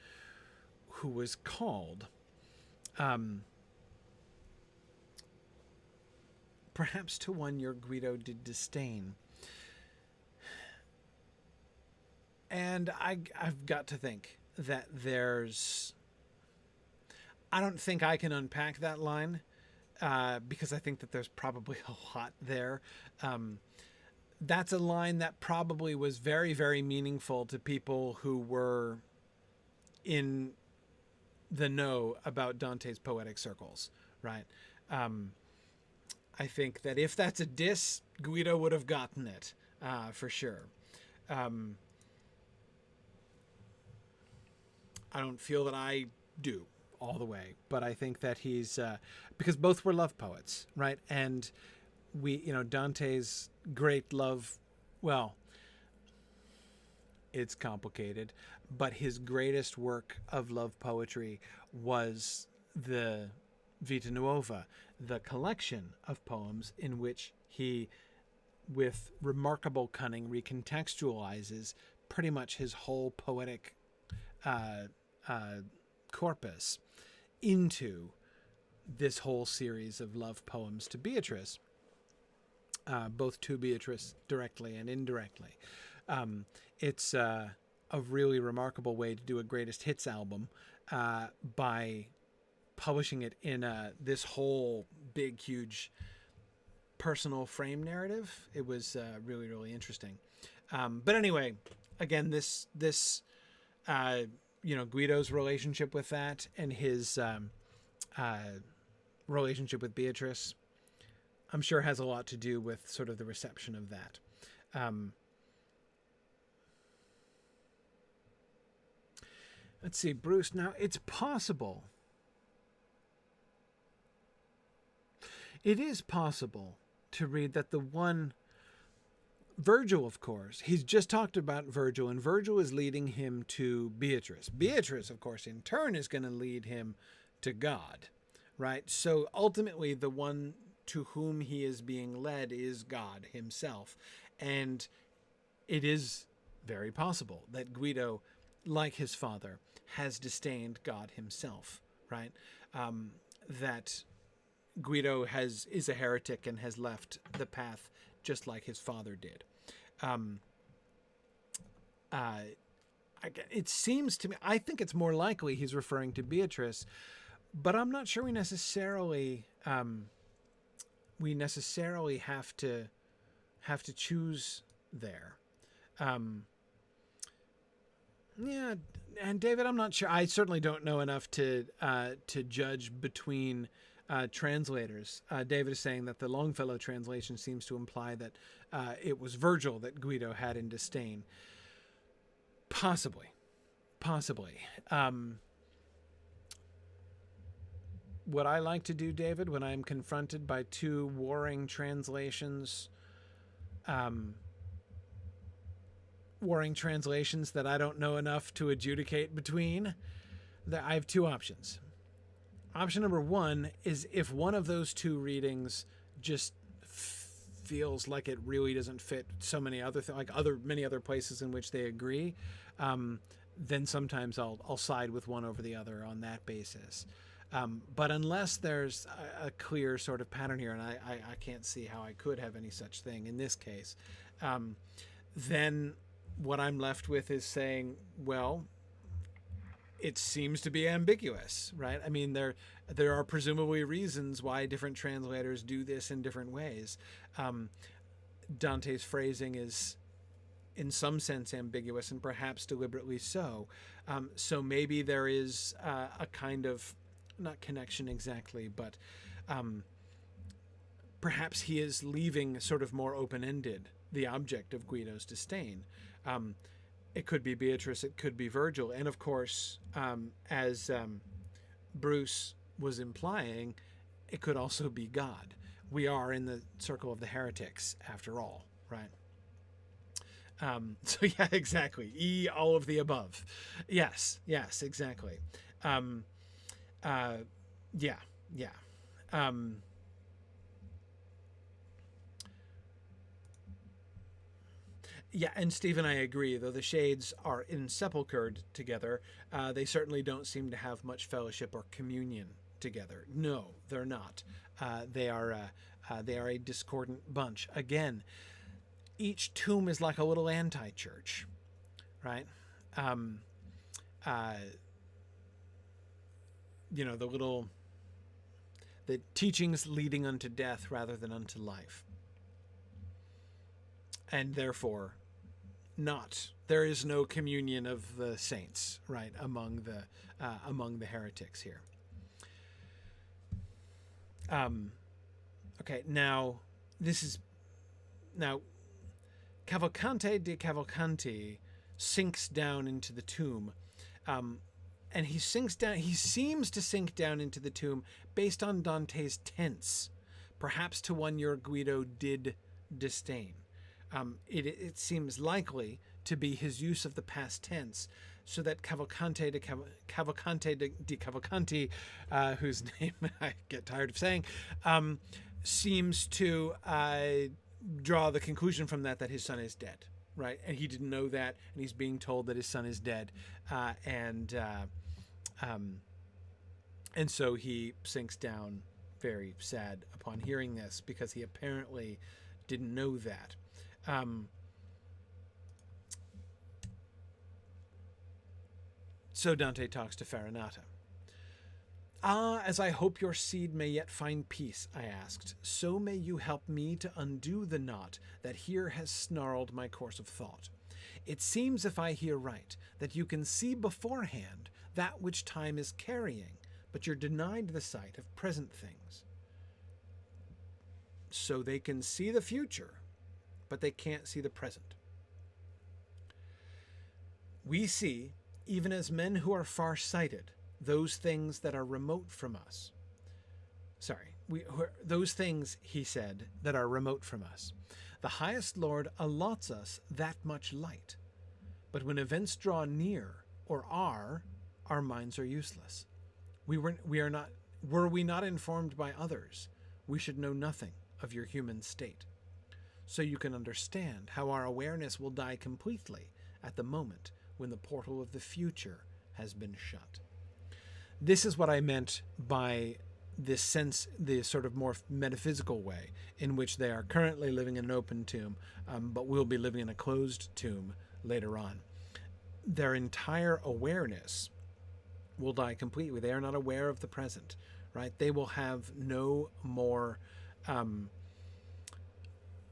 who was called. Perhaps to one your Guido did disdain. And I've got to think that I don't think I can unpack that line because I think that there's probably a lot there. That's a line that probably was very, very meaningful to people who were in the know about Dante's poetic circles, right? I think that if that's a diss, Guido would have gotten it, for sure. I don't feel that I do. all the way, but I think that he's because both were love poets, right? And Dante's great love, well, it's complicated, but his greatest work of love poetry was the Vita Nuova, the collection of poems in which he, with remarkable cunning, recontextualizes pretty much his whole poetic corpus into this whole series of love poems to Beatrice, both to Beatrice directly and indirectly. It's a really remarkable way to do a greatest hits album by publishing it in this whole big, huge personal frame narrative. It was really, really interesting. But anyway, again, this Guido's relationship with that and his relationship with Beatrice, I'm sure has a lot to do with sort of the reception of that. Let's see, Bruce. Now, it's possible. It is possible to read that the one Virgil, of course, he's just talked about Virgil, and Virgil is leading him to Beatrice. Beatrice, of course, in turn is going to lead him to God, right? So ultimately, the one to whom he is being led is God himself. And it is very possible that Guido, like his father, has disdained God himself, right? That Guido is a heretic and has left the path just like his father did. It seems to me, I think it's more likely he's referring to Beatrice, but I'm not sure we necessarily have to choose there. Yeah, and David, I'm not sure. I certainly don't know enough to judge between translators. David is saying that the Longfellow translation seems to imply that it was Virgil that Guido had in disdain. Possibly. What I like to do, David, when I'm confronted by two warring translations that I don't know enough to adjudicate between, I have two options. Option number one is if one of those two readings just feels like it really doesn't fit so many other many other places in which they agree, then sometimes I'll side with one over the other on that basis. But unless there's a clear sort of pattern here, and I can't see how I could have any such thing in this case, then what I'm left with is saying, well, it seems to be ambiguous, right? I mean, there are presumably reasons why different translators do this in different ways. Dante's phrasing is, in some sense, ambiguous, and perhaps deliberately so. So maybe there is a kind of, not connection exactly, but perhaps he is leaving sort of more open-ended the object of Guido's disdain. It could be Beatrice, it could be Virgil, and of course, as Bruce was implying, it could also be God. We are in the circle of the heretics, after all, right? So yeah, exactly. All of the above. Yes, exactly. Yeah. Yeah, and Stephen, I agree. Though the shades are insepulchred together, they certainly don't seem to have much fellowship or communion together. No, they're not. They are a discordant bunch. Again, each tomb is like a little anti-church, right? The teachings leading unto death rather than unto life, and therefore, there is no communion of the saints, right, among the heretics here. Okay, now Cavalcante de Cavalcanti sinks down into the tomb, and he sinks down. He seems to sink down into the tomb based on Dante's tense, perhaps to one your Guido did disdain. It seems likely to be his use of the past tense, so that Cavalcante di Cavalcanti, whose name I get tired of saying, seems to draw the conclusion from that his son is dead, right? And he didn't know that, and he's being told that his son is dead, and so he sinks down very sad upon hearing this, because he apparently didn't know that. So Dante talks to Farinata. "Ah, as I hope your seed may yet find peace," I asked, "so may you help me to undo the knot that here has snarled my course of thought. It seems, if I hear right, that you can see beforehand that which time is carrying, but you're denied the sight of present things. So they can see the future, but they can't see the present. We see, even as men who are far-sighted, those things that are remote from us." Those things, he said, that are remote from us. "The highest Lord allots us that much light. But when events draw near, or are, our minds are useless. Were we not informed by others, we should know nothing of your human state. So you can understand how our awareness will die completely at the moment when the portal of the future has been shut." This is what I meant by this sense, the sort of more metaphysical way in which they are currently living in an open tomb, but will be living in a closed tomb later on. Their entire awareness will die completely. They are not aware of the present, right? They will have no more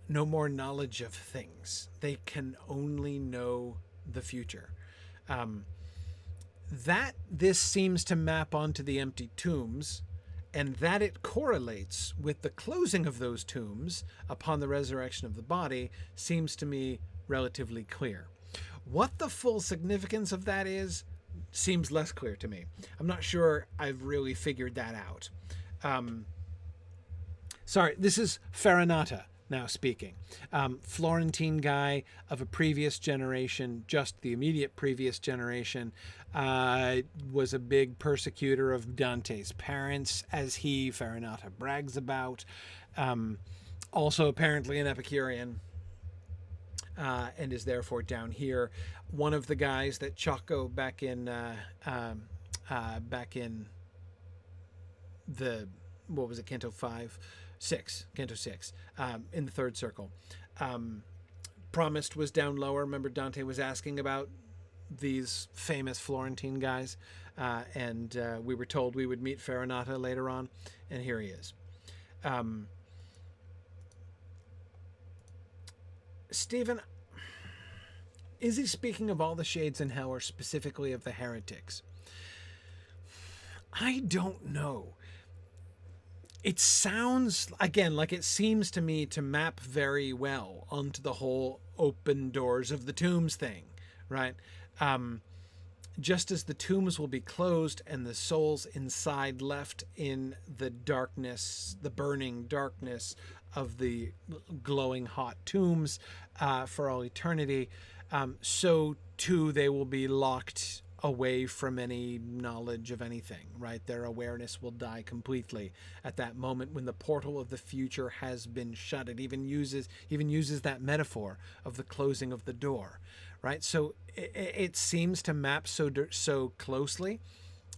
knowledge of things. They can only know the future. That this seems to map onto the empty tombs, and that it correlates with the closing of those tombs upon the resurrection of the body, seems to me relatively clear. What the full significance of that is seems less clear to me. I'm not sure I've really figured that out. Sorry, this is Farinata now speaking. Florentine guy of a previous generation, just the immediate previous generation, was a big persecutor of Dante's parents, as he, Farinata, brags about. Also apparently an Epicurean, and is therefore down here. One of the guys that Ciocco back in the, what was it, Canto 6, in the third circle, promised was down lower. Remember, Dante was asking about these famous Florentine guys, and we were told we would meet Farinata later on, and here he is. Stephen, is he speaking of all the shades in hell, or specifically of the heretics? I don't know. It sounds, again, like it seems to me to map very well onto the whole open doors of the tombs thing, right? Just as the tombs will be closed and the souls inside left in the darkness, the burning darkness of the glowing hot tombs for all eternity, so too they will be locked away from any knowledge of anything, right? Their awareness will die completely at that moment when the portal of the future has been shut. It even uses that metaphor of the closing of the door, right? So it seems to map so closely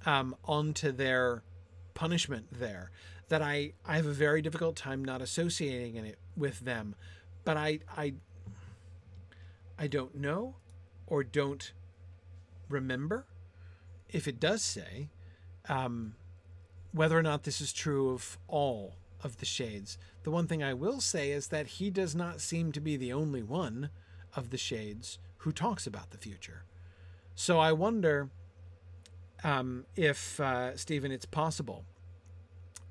onto their punishment there that I have a very difficult time not associating it with them. But I don't know, or don't remember if it does say whether or not this is true of all of the shades. The one thing I will say is that he does not seem to be the only one of the shades who talks about the future. So I wonder if, Stephen, it's possible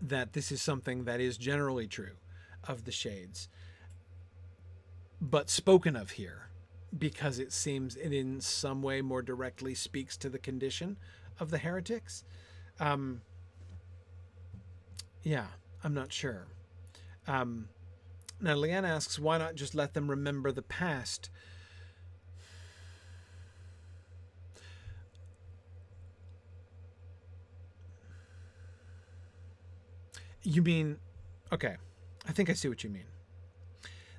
that this is something that is generally true of the shades, but spoken of here because it seems it in some way more directly speaks to the condition of the heretics. Yeah, I'm not sure. Now, Leanne asks, why not just let them remember the past? You mean, okay, I think I see what you mean.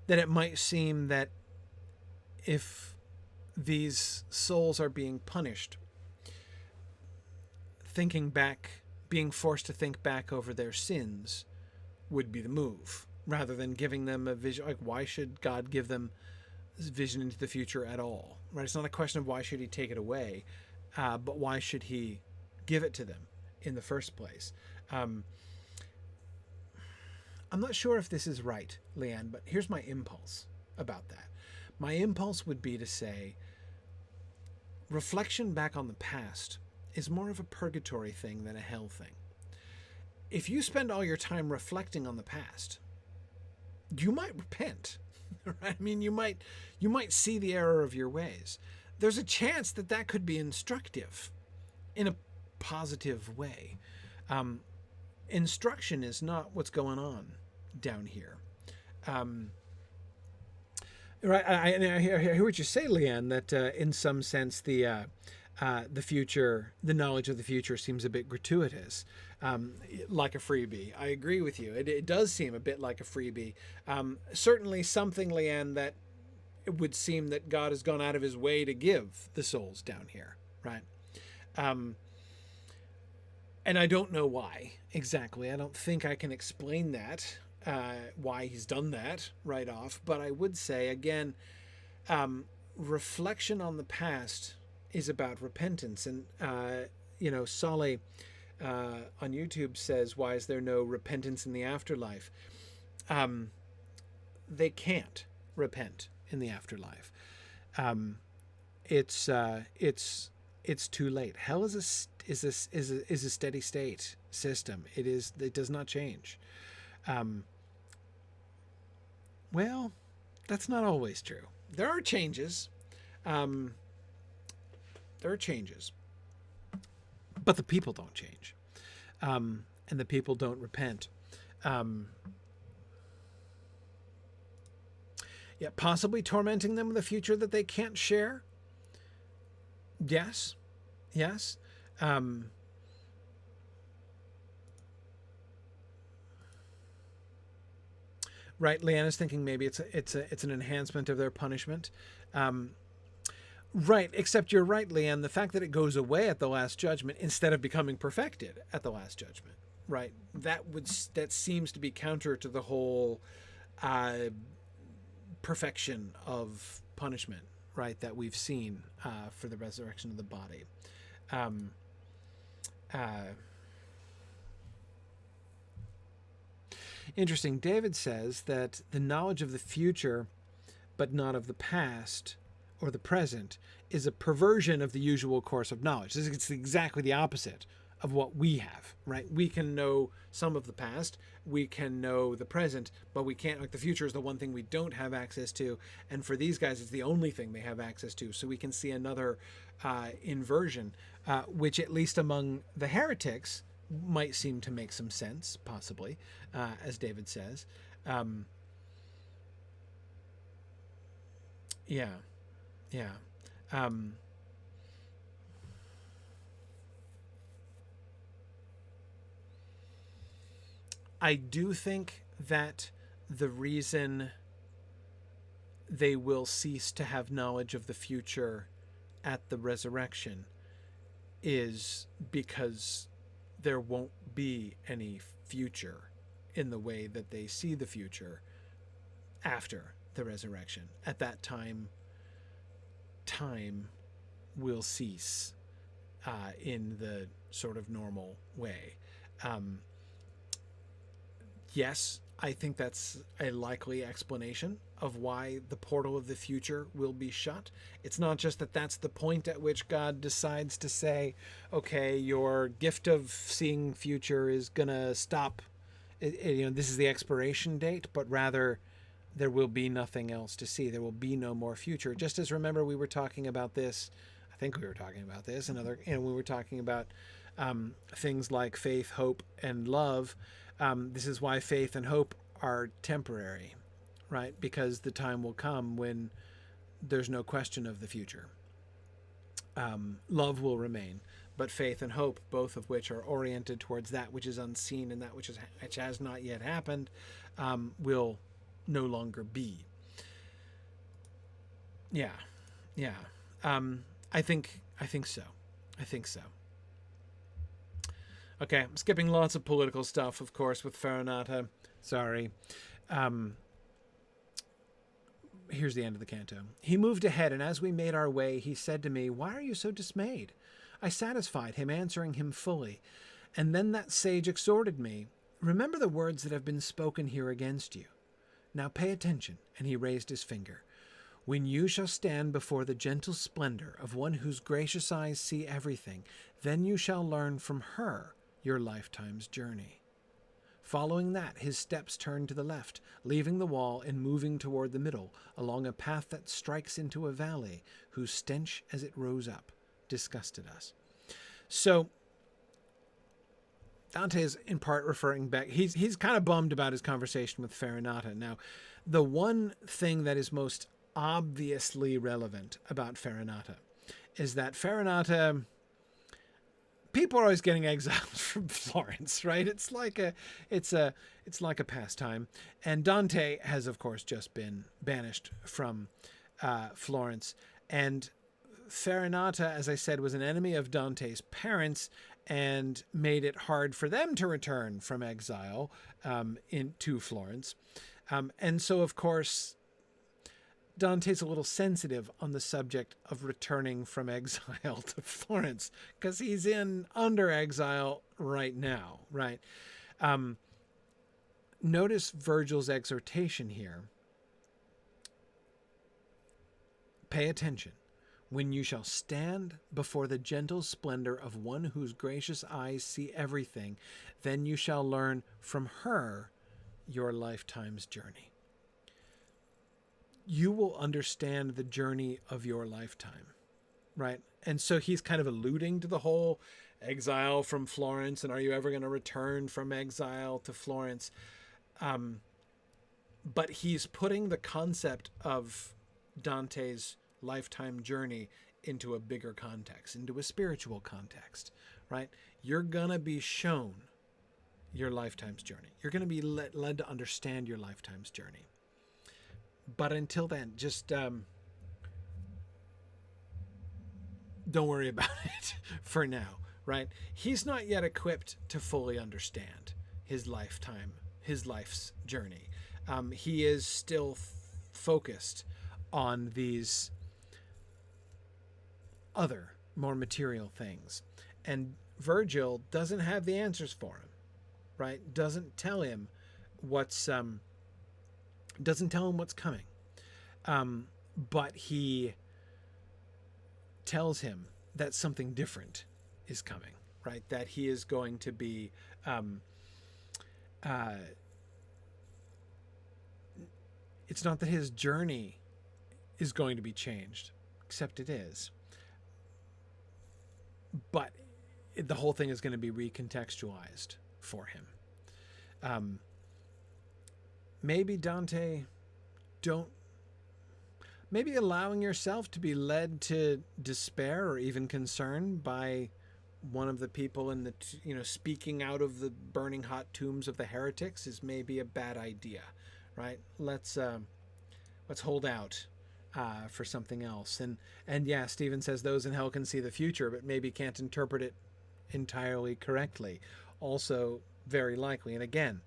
That it might seem that if these souls are being punished, thinking back, being forced to think back over their sins would be the move, rather than giving them a vision. Like, why should God give them vision into the future at all? Right? It's not a question of why should he take it away, but why should he give it to them in the first place? I'm not sure if this is right, Leanne, but here's my impulse about that. My impulse would be to say, reflection back on the past is more of a purgatory thing than a hell thing. If you spend all your time reflecting on the past, you might repent. Right? I mean, you might see the error of your ways. There's a chance that that could be instructive in a positive way. Instruction is not what's going on down here. Right, I hear what you say, Leanne, that in some sense the future, the knowledge of the future seems a bit gratuitous, like a freebie. I agree with you. It does seem a bit like a freebie. Certainly something, Leanne, that it would seem that God has gone out of his way to give the souls down here, right? And I don't know why exactly. I don't think I can explain that, why he's done that right off. But I would say, again, reflection on the past is about repentance. And, Solly on YouTube says, why is there no repentance in the afterlife? They can't repent in the afterlife. It's too late. Hell is a steady state system. It does not change. Well, that's not always true. There are changes. But the people don't change. And the people don't repent. Possibly tormenting them with a future that they can't share. Yes. Right, Leanna's thinking maybe it's an enhancement of their punishment. Right, except you're right, Leanne. The fact that it goes away at the Last Judgment instead of becoming perfected at the Last Judgment, right? That seems to be counter to the whole perfection of punishment, right? That we've seen for the resurrection of the body. Interesting. David says that the knowledge of the future, but not of the past or the present, is a perversion of the usual course of knowledge. It's exactly the opposite of what we have, right? We can know some of the past, we can know the present, but we can't, like the future is the one thing we don't have access to. And for these guys, it's the only thing they have access to. So we can see another inversion, which at least among the heretics might seem to make some sense, possibly, as David says. I do think that the reason they will cease to have knowledge of the future at the resurrection is because there won't be any future in the way that they see the future after the resurrection. At that time will cease in the sort of normal way. Yes, I think that's a likely explanation of why the portal of the future will be shut. It's not just that that's the point at which God decides to say, okay, your gift of seeing future is going to stop. This is the expiration date, but rather there will be nothing else to see. There will be no more future. Just as, remember, we were talking about this, I think we were talking about this. Another, we were talking about things like faith, hope, and love. This is why faith and hope are temporary, right? Because the time will come when there's no question of the future. Love will remain, but faith and hope, both of which are oriented towards that which is unseen and that which has not yet happened, will no longer be. Yeah. I think so. Okay, I'm skipping lots of political stuff, of course, with Farinata. Sorry. Here's the end of the canto. He moved ahead, and as we made our way, he said to me, "Why are you so dismayed?" I satisfied him, answering him fully. And then that sage exhorted me, "Remember the words that have been spoken here against you. Now pay attention." And he raised his finger. "When you shall stand before the gentle splendor of one whose gracious eyes see everything, then you shall learn from her your lifetime's journey." Following that, his steps turned to the left, leaving the wall and moving toward the middle, along a path that strikes into a valley, whose stench as it rose up disgusted us. So Dante is in part referring back. He's kind of bummed about his conversation with Farinata. Now, the one thing that is most obviously relevant about Farinata is that Farinata, people are always getting exiled from Florence, right? It's like a pastime. And Dante has, of course, just been banished from Florence. And Farinata, as I said, was an enemy of Dante's parents and made it hard for them to return from exile into Florence. And so, of course, Dante's a little sensitive on the subject of returning from exile to Florence because he's under exile right now, right? Notice Virgil's exhortation here. Pay attention. When you shall stand before the gentle splendor of one whose gracious eyes see everything, then you shall learn from her your lifetime's journey. You will understand the journey of your lifetime, right? And so he's kind of alluding to the whole exile from Florence and are you ever going to return from exile to Florence? But he's putting the concept of Dante's lifetime journey into a bigger context, into a spiritual context, right? You're going to be shown your lifetime's journey. You're going to be led to understand your lifetime's journey. But until then, just don't worry about it for now, right? He's not yet equipped to fully understand his life's journey. He is still focused on these other, more material things. And Virgil doesn't have the answers for him, right? Doesn't tell him what's coming. But he tells him that something different is coming, right? That he is going to be, it's not that his journey is going to be changed, except it is. But the whole thing is going to be recontextualized for him. Maybe Dante, maybe allowing yourself to be led to despair or even concern by one of the people in the, speaking out of the burning hot tombs of the heretics is maybe a bad idea, right? Let's hold out for something else. And yeah, Stephen says those in hell can see the future, but maybe can't interpret it entirely correctly. Also very likely. And again,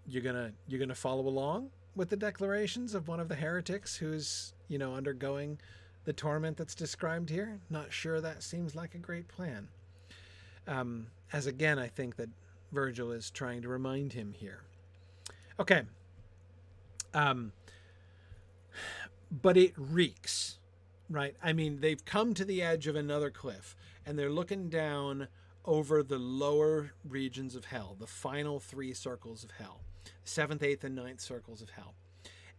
you're gonna follow along with the declarations of one of the heretics who's, undergoing the torment that's described here. Not sure that seems like a great plan. As again, I think that Virgil is trying to remind him here. Okay. But it reeks, right? I mean, they've come to the edge of another cliff and they're looking down over the lower regions of hell, the final 3 circles of hell, 7th, 8th, and 9th circles of hell.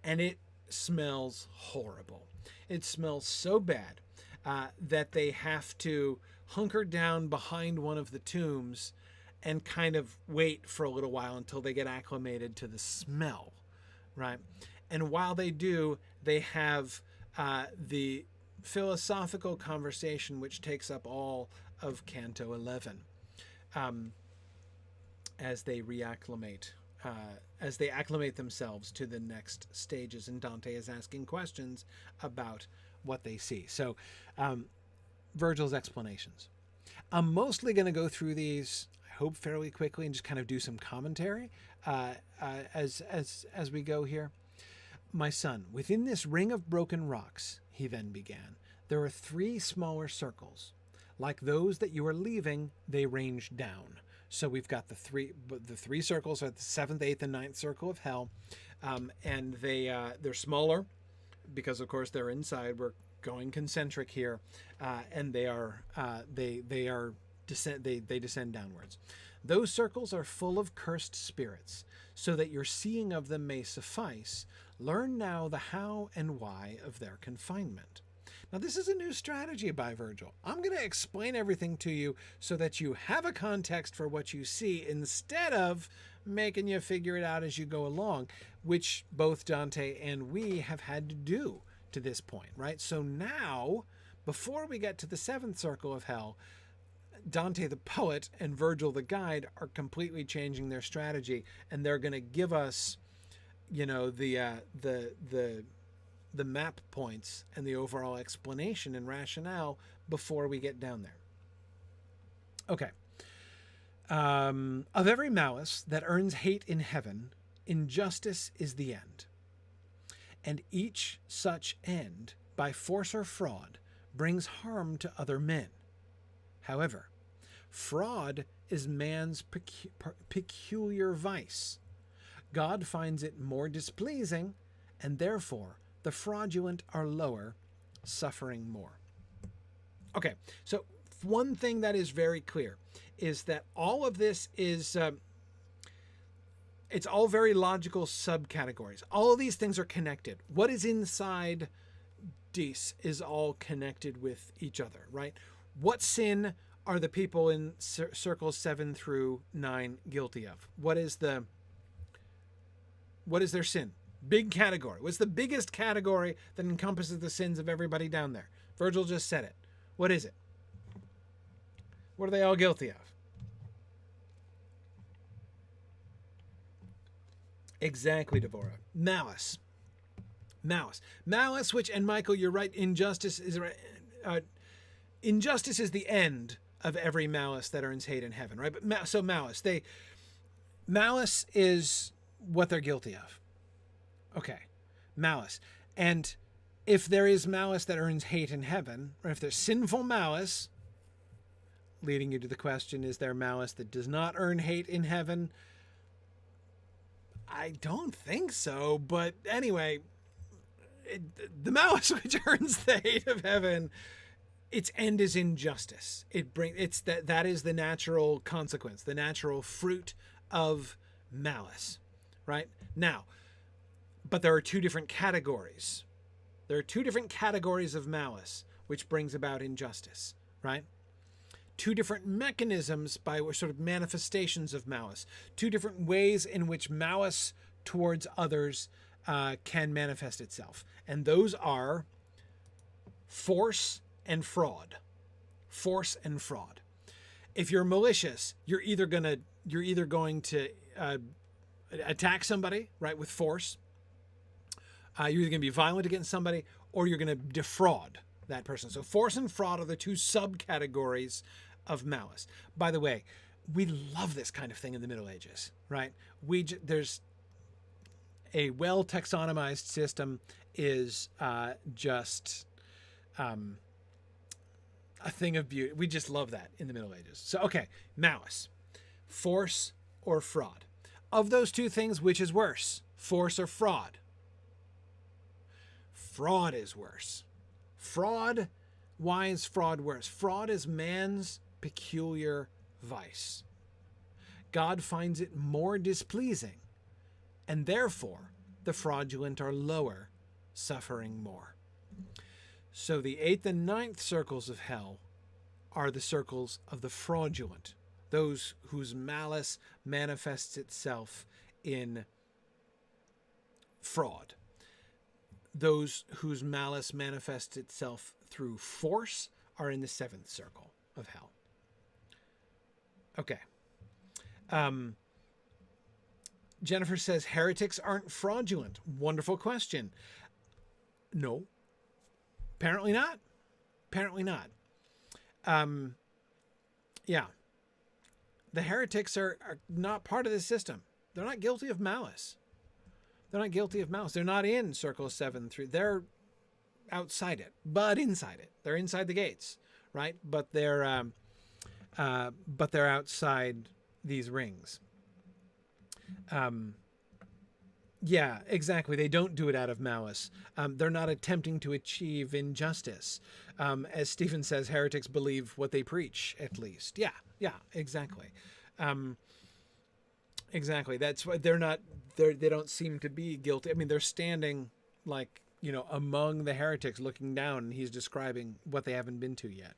And it smells horrible. It smells so bad. that they have to hunker down behind one of the tombs and kind of wait for a little while until they get acclimated to the smell, right? And while they do, they have the philosophical conversation, which takes up all of Canto 11, as they reacclimate, as they acclimate themselves to the next stages. And Dante is asking questions about what they see. So Virgil's explanations. I'm mostly going to go through these, I hope, fairly quickly and just kind of do some commentary as we go here. My son, within this ring of broken rocks, he then began, there are 3 smaller circles. Like those that you are leaving, they range down. So we've got the three circles are the 7th, 8th, and 9th circle of hell, and they're smaller because, of course, they're inside. We're going concentric here, and they descend downwards. Those circles are full of cursed spirits, so that your seeing of them may suffice. Learn now the how and why of their confinement. Now, this is a new strategy by Virgil. I'm going to explain everything to you so that you have a context for what you see instead of making you figure it out as you go along, which both Dante and we have had to do to this point, right? So now, before we get to the 7th circle of hell, Dante the poet and Virgil the guide are completely changing their strategy, and they're going to give us, you know, the map points and the overall explanation and rationale before we get down there. Okay. Of every malice that earns hate in heaven, injustice is the end. And each such end, by force or fraud, brings harm to other men. However, fraud is man's peculiar vice. God finds it more displeasing, and therefore the fraudulent are lower, suffering more. Okay, so one thing that is very clear is that all of this is, it's all very logical subcategories. All of these things are connected. What is inside Dis is all connected with each other, right? What sin are the people in circles 7 through 9 guilty of? What is their sin? Big category. What's the biggest category that encompasses the sins of everybody down there? Virgil just said it. What is it? What are they all guilty of? Exactly, Devorah. Malice. Malice, which, and Michael, you're right, injustice is the end of every malice that earns hate in heaven, right? But so malice is what they're guilty of. Okay, malice. And if there is malice that earns hate in heaven, or if there's sinful malice, leading you to the question, is there malice that does not earn hate in heaven? I don't think so, but anyway, the malice which earns the hate of heaven, its end is injustice. That is the natural consequence, the natural fruit of malice, right? Now, but there are 2 different categories. There are 2 different categories of malice, which brings about injustice, right? 2 different mechanisms by sort of manifestations of malice. 2 different ways in which malice towards others can manifest itself. And those are force and fraud. Force and fraud. If you're malicious, you're either going to attack somebody, right, with force. You're either going to be violent against somebody, or you're going to defraud that person. So force and fraud are the 2 subcategories of malice. By the way, we love this kind of thing in the Middle Ages, right? There's a well taxonomized system is just a thing of beauty. We just love that in the Middle Ages. So, okay, malice, force or fraud. Of those 2 things, which is worse, force or fraud? Fraud is worse. Fraud, why is fraud worse? Fraud is man's peculiar vice. God finds it more displeasing, and therefore the fraudulent are lower, suffering more. So the 8th and ninth circles of hell are the circles of the fraudulent, those whose malice manifests itself in fraud, those whose malice manifests itself through force are in the 7th circle of hell. Okay. Jennifer says heretics aren't fraudulent. Wonderful question. No. Apparently not. Apparently not. Yeah. The heretics are not part of the system. They're not guilty of malice. They're not guilty of malice. They're not in circle 7 through. They're outside it, but inside it. They're inside the gates, right? But they're outside these rings. Yeah, exactly. They don't do it out of malice. They're not attempting to achieve injustice. As Stephen says, heretics believe what they preach, at least. Yeah, exactly. Exactly. That's why they don't seem to be guilty. I mean, they're standing like, among the heretics looking down, and he's describing what they haven't been to yet.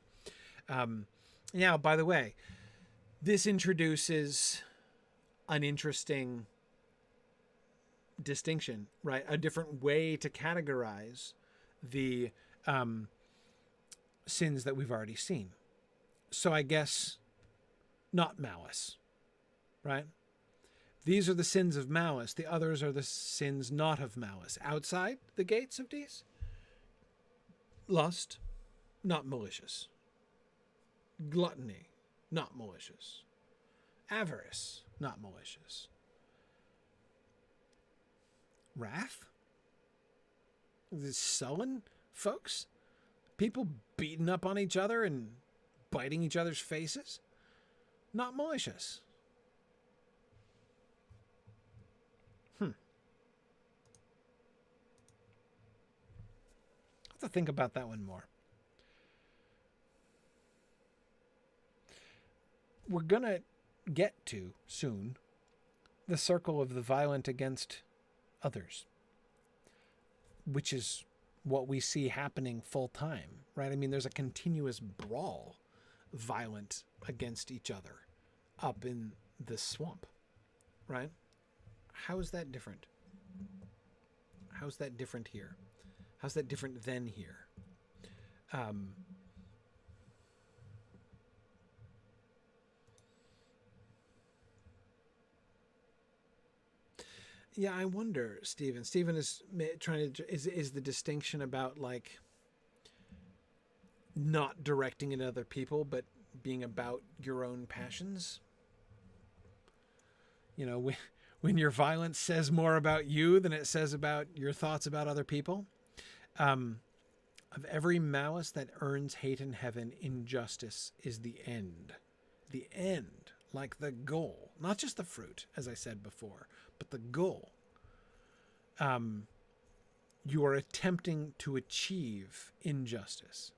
Now, by the way, this introduces an interesting distinction, right? A different way to categorize the sins that we've already seen. So I guess not malice, right? These are the sins of malice. The others are the sins not of malice. Outside the gates of these, lust, not malicious. Gluttony, not malicious. Avarice, not malicious. Wrath? The sullen folks? People beating up on each other and biting each other's faces? Not malicious. I'll have to think about that one more. We're going to get to, soon, the circle of the violent against others, which is what we see happening full time, right? I mean, there's a continuous brawl, violent against each other up in the swamp, right? How is that different? How's that different here? How's that different than here? Yeah, I wonder, Stephen. Stephen is trying to is the distinction about like not directing at other people, but being about your own passions. When your violence says more about you than it says about your thoughts about other people. Of every malice that earns hate in heaven, injustice is the end. The end, like the goal, not just the fruit, as I said before, but the goal. You are attempting to achieve injustice.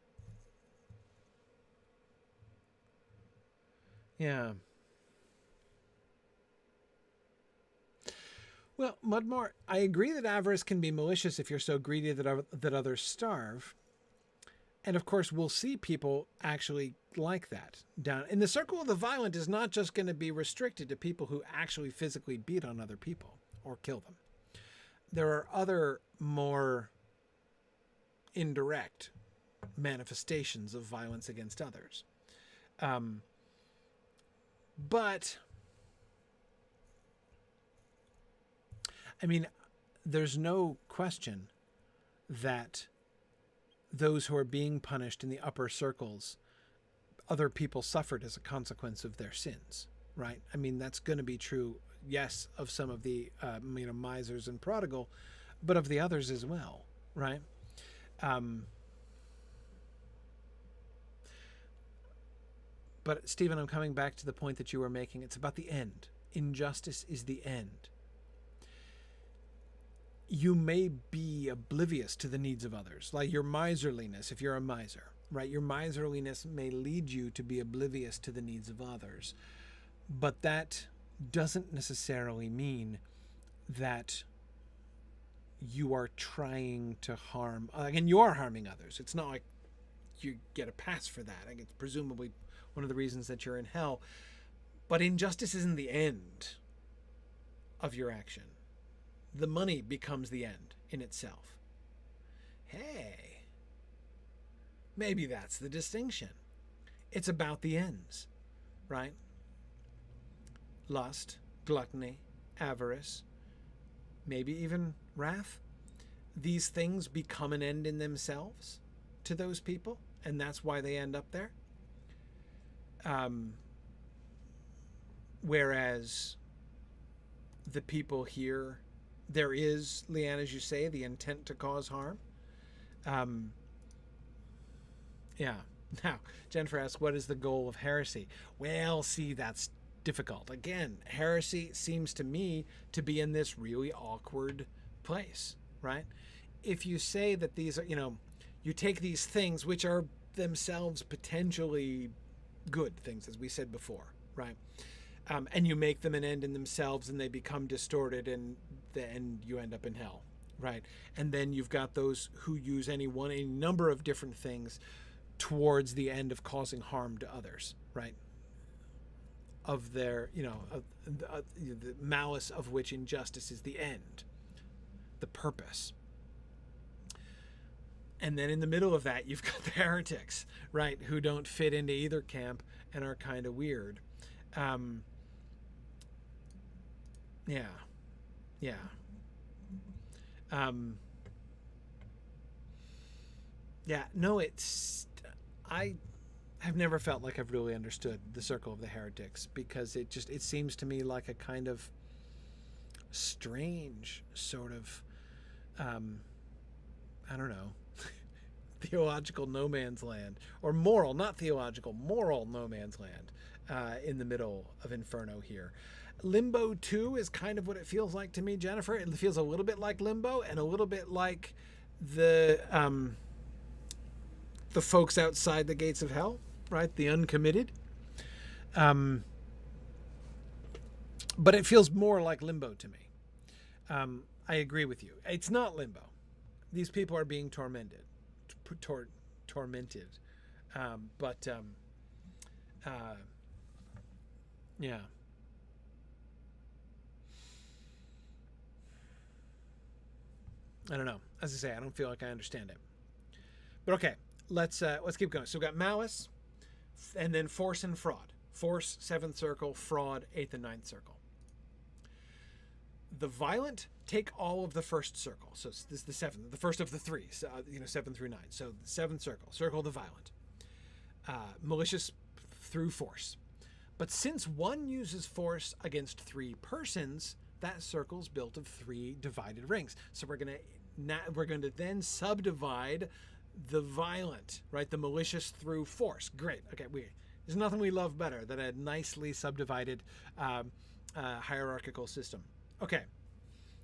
Yeah. Well, Mudmore, I agree that avarice can be malicious if you're so greedy that others starve. And of course, we'll see people actually like that. Down in the circle of the violent is not just going to be restricted to people who actually physically beat on other people or kill them. There are other more indirect manifestations of violence against others. But I mean, there's no question that those who are being punished in the upper circles, other people suffered as a consequence of their sins, right? I mean, that's going to be true, yes, of some of the, misers and prodigal, but of the others as well, right? But Stephen, I'm coming back to the point that you were making. It's about the end. Injustice is the end. You may be oblivious to the needs of others, like your miserliness, if you're a miser, right? Your miserliness may lead you to be oblivious to the needs of others, but that doesn't necessarily mean that you are trying to harm, and you are harming others. It's not like you get a pass for that. Like, it's presumably one of the reasons that you're in hell. But injustice isn't the end of your action. The money becomes the end in itself. Hey, maybe that's the distinction. It's about the ends, right? Lust, gluttony, avarice, maybe even wrath. These things become an end in themselves to those people, and that's why they end up there. Whereas the people here, there is, Leanne, as you say, the intent to cause harm. Yeah. Now, Jennifer asks, what is the goal of heresy? Well, see, that's difficult. Again, heresy seems to me to be in this really awkward place, right? If you say that these are, you take these things which are themselves potentially good things, as we said before, right? And you make them an end in themselves, and they become distorted, and then you end up in hell, right? And then you've got those who use any number of different things towards the end of causing harm to others, right? Of their, the malice of which injustice is the end, the purpose. And then in the middle of that, you've got the heretics, right, who don't fit into either camp and are kind of weird. I have never felt like I've really understood the circle of the heretics, because it seems to me like a kind of strange sort of, I don't know, theological no man's land, or moral, not theological, moral no man's land, in the middle of Inferno here. Limbo 2 is kind of what it feels like to me, Jennifer. It feels a little bit like Limbo, and a little bit like the folks outside the gates of hell, right? The uncommitted. But it feels more like Limbo to me. I agree with you. It's not Limbo. These people are being tormented. Yeah. I don't know. As I say, I don't feel like I understand it. But okay, let's keep going. So we've got malice, and then force and fraud. Force, 7th circle, fraud, 8th and 9th circle. The violent take all of the first circle. So this is the 7th, the first of the 3, 7 through 9. So the 7th circle, circle of the violent. Malicious through force. But since one uses force against 3 persons, that circle's built of 3 divided rings. So we're going to then subdivide the violent, right? The malicious through force. Great. Okay, there's nothing we love better than a nicely subdivided hierarchical system. Okay,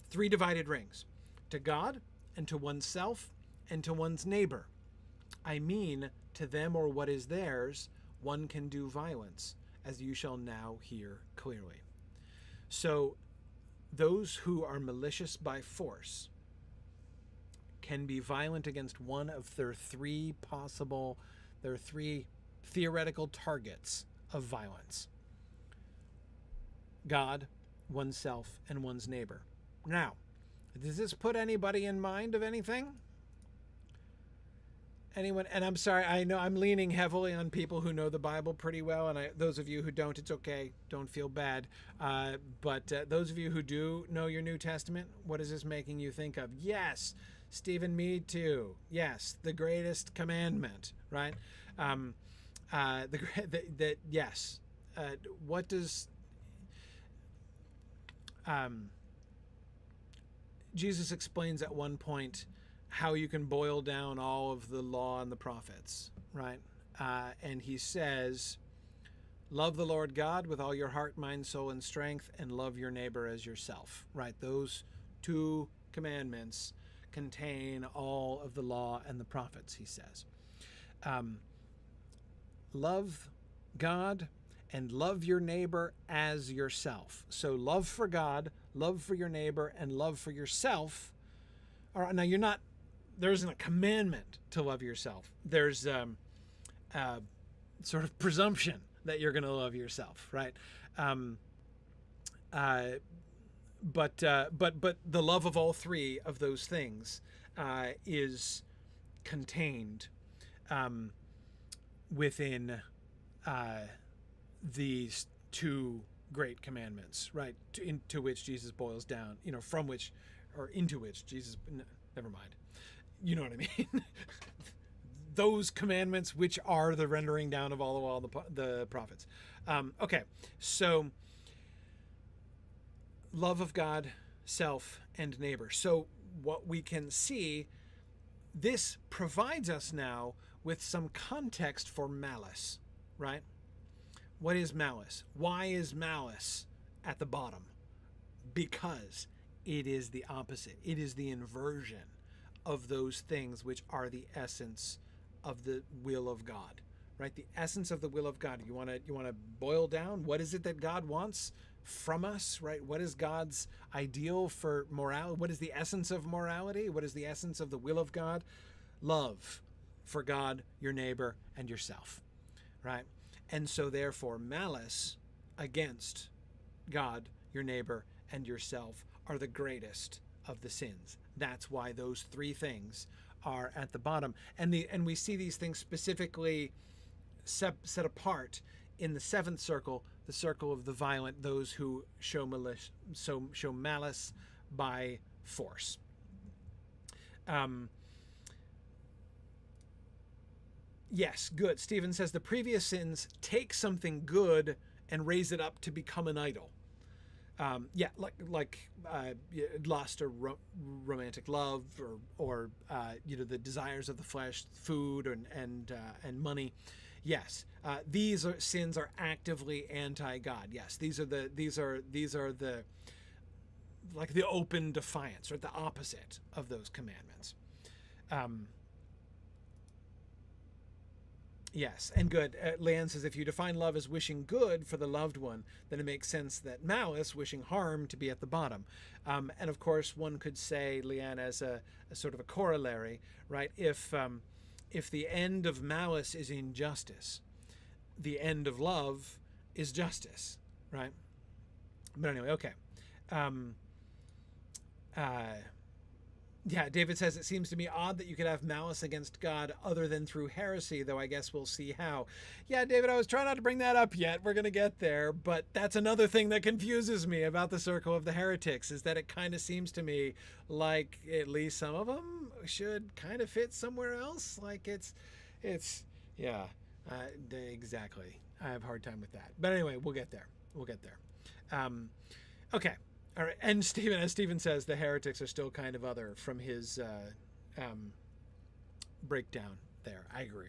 3 divided rings. To God, and to oneself, and to one's neighbor. I mean, to them or what is theirs, one can do violence, as you shall now hear clearly. So, those who are malicious by force can be violent against one of their 3 theoretical targets of violence. God, oneself, and one's neighbor. Now, does this put anybody in mind of anything? Anyone? And I'm sorry, I know I'm leaning heavily on people who know the Bible pretty well, and those of you who don't, it's okay. Don't feel bad. But those of you who do know your New Testament, what is this making you think of? Yes, Stephen, me too. Yes, the greatest commandment, right? Yes. What does Jesus explains at one point how you can boil down all of the law and the prophets, right? And he says, love the Lord God with all your heart, mind, soul, and strength, and love your neighbor as yourself, right? Those 2 commandments contain all of the law and the prophets, he says. Love God and love your neighbor as yourself. So love for God, love for your neighbor, and love for yourself All right, now there isn't a commandment to love yourself. There's sort of presumption that you're going to love yourself, right? But the love of all three of those things is contained within these two great commandments, right? Into which Jesus boils down, from which, or into which Jesus, never mind. You know what I mean? Those commandments, which are the rendering down of all the prophets. Okay, so love of God, self, and neighbor. So what we can see, this provides us now with some context for malice, right? What is malice? Why is malice at the bottom? Because it is the opposite. It is the inversion of those things which are the essence of the will of God, right? The essence of the will of God. You want to boil down, what is it that God wants from us, right? What is God's ideal for morality? What is the essence of morality? What is the essence of the will of God? Love for God, your neighbor, and yourself, right? And so therefore malice against God, your neighbor, and yourself are the greatest of the sins. That's why those three things are at the bottom. And we see these things specifically set apart in the seventh circle, the circle of the violent, those who show malice by force. Yes, good. Stephen says the previous sins take something good and raise it up to become an idol. Like lust or romantic love, or the desires of the flesh, food and money. Yes, these sins are actively anti-God. Yes, these are the like the open defiance, or the opposite of those commandments. Yes, and good. Leanne says, if you define love as wishing good for the loved one, then it makes sense that malice, wishing harm, to be at the bottom. And of course, one could say, Leanne, as a sort of a corollary, right? If the end of malice is injustice, the end of love is justice, right? But anyway, okay. Yeah, David says, it seems to me odd that you could have malice against God other than through heresy, though I guess we'll see how. Yeah, David, I was trying not to bring that up yet. We're going to get there. But that's another thing that confuses me about the circle of the heretics, is that it kind of seems to me like at least some of them should kind of fit somewhere else. Like yeah, exactly. I have a hard time with that. But anyway, we'll get there. Okay. All right, and as Stephen says, the heretics are still kind of other from his breakdown there. I agree.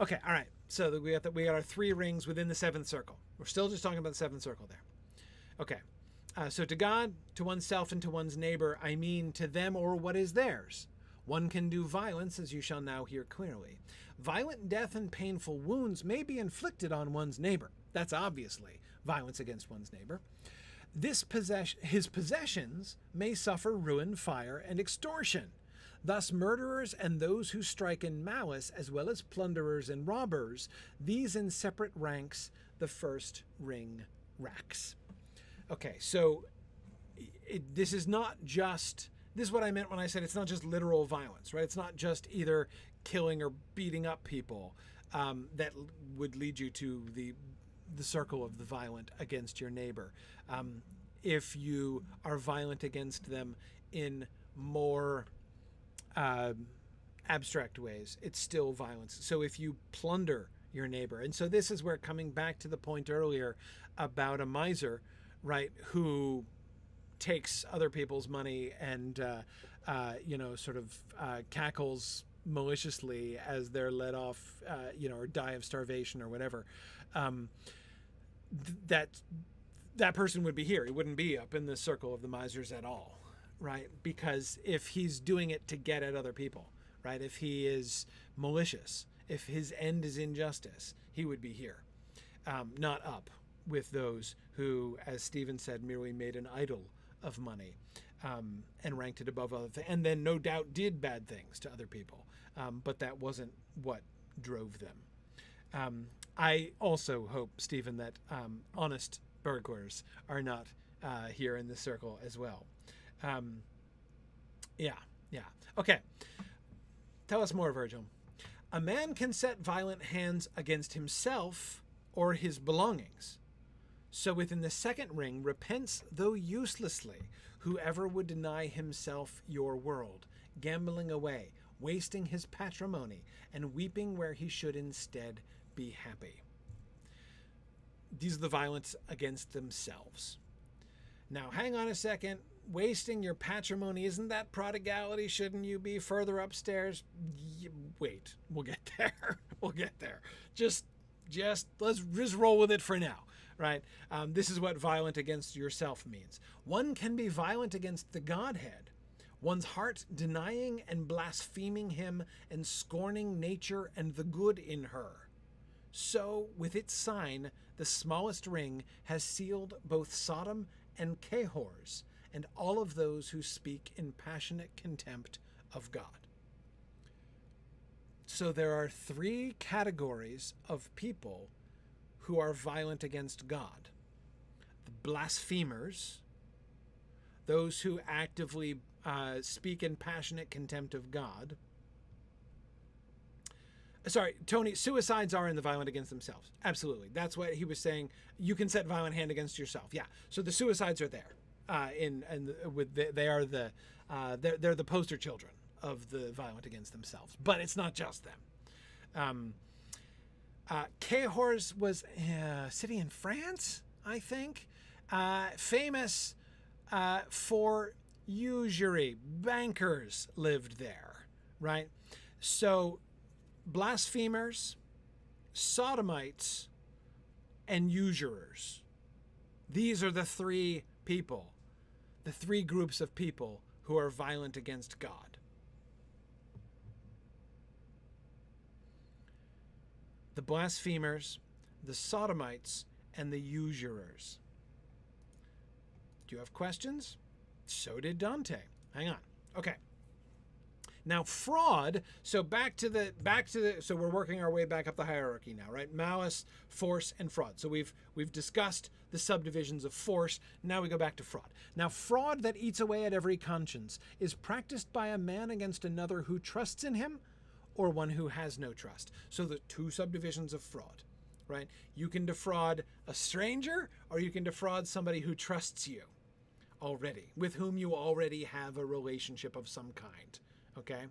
Okay, all right. So we got our three rings within the seventh circle. We're still just talking about the seventh circle there. Okay. So to God, to oneself, and to one's neighbor, I mean to them or what is theirs. One can do violence, as you shall now hear clearly. Violent death and painful wounds may be inflicted on one's neighbor. That's obviously violence against one's neighbor. His possessions may suffer ruin, fire, and extortion. Thus murderers and those who strike in malice, as well as plunderers and robbers, these in separate ranks the first ring racks. Okay, so this is what I meant when I said it's not just literal violence, right? It's not just either killing or beating up people that would lead you to the circle of the violent against your neighbor. If you are violent against them in more abstract ways, it's still violence. So if you plunder your neighbor, and so this is where, coming back to the point earlier about a miser, right, who takes other people's money and cackles maliciously as they're let off, or die of starvation or whatever. That person would be here. He wouldn't be up in the circle of the misers at all, right? Because if he's doing it to get at other people, right? If he is malicious, if his end is injustice, he would be here, not up with those who, as Stephen said, merely made an idol of money. and ranked it above other things, and then no doubt did bad things to other people, but that wasn't what drove them. I also hope, Stephen, that honest burglars are not here in this circle as well. Yeah. Okay. Tell us more, Virgil. A man can set violent hands against himself or his belongings. So within the second ring, repents though uselessly, whoever would deny himself your world, gambling away, wasting his patrimony, and weeping where he should instead be happy. These are the violence against themselves. Now, hang on a second. Wasting your patrimony, isn't that prodigality? Shouldn't you be further upstairs? Wait, we'll get there. We'll get there. Just let's just roll with it for now, right? This is what violent against yourself means. One can be violent against the Godhead, one's heart denying and blaspheming him and scorning nature and the good in her. So, with its sign, the smallest ring has sealed both Sodom and Cahors, and all of those who speak in passionate contempt of God. So there are three categories of people who are violent against God. The blasphemers, those who actively speak in passionate contempt of God. Sorry, Tony, suicides are in the violent against themselves. Absolutely. That's what he was saying. You can set violent hand against yourself. Yeah. So the suicides are there. They are they're the poster children of the violent against themselves, but it's not just them. Cahors was a city in France, I think, famous for usury. Bankers lived there, right? So blasphemers, sodomites, and usurers. These are the three people, the three groups of people who are violent against God. The blasphemers, the sodomites, and the usurers. Do you have questions? So did Dante. Hang on. Okay. Now fraud, so so we're working our way back up the hierarchy now, right? Malice, force, and fraud. So we've discussed the subdivisions of force. Now we go back to fraud. Now fraud that eats away at every conscience is practiced by a man against another who trusts in him or one who has no trust. So the two subdivisions of fraud, right? You can defraud a stranger or you can defraud somebody who trusts you already, with whom you already have a relationship of some kind. Okay,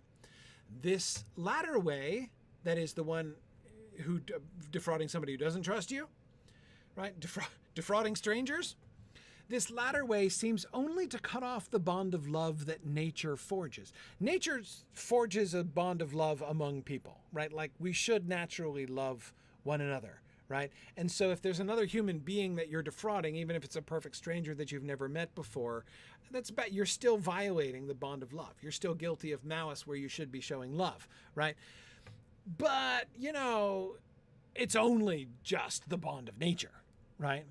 this latter way, that is the one who defrauding somebody who doesn't trust you, right? Defrauding strangers. This latter way seems only to cut off the bond of love that nature forges. Nature forges a bond of love among people, right? Like we should naturally love one another, right? And so if there's another human being that you're defrauding, even if it's a perfect stranger that you've never met before, you're still violating the bond of love. You're still guilty of malice where you should be showing love, right? But, it's only just the bond of nature, right?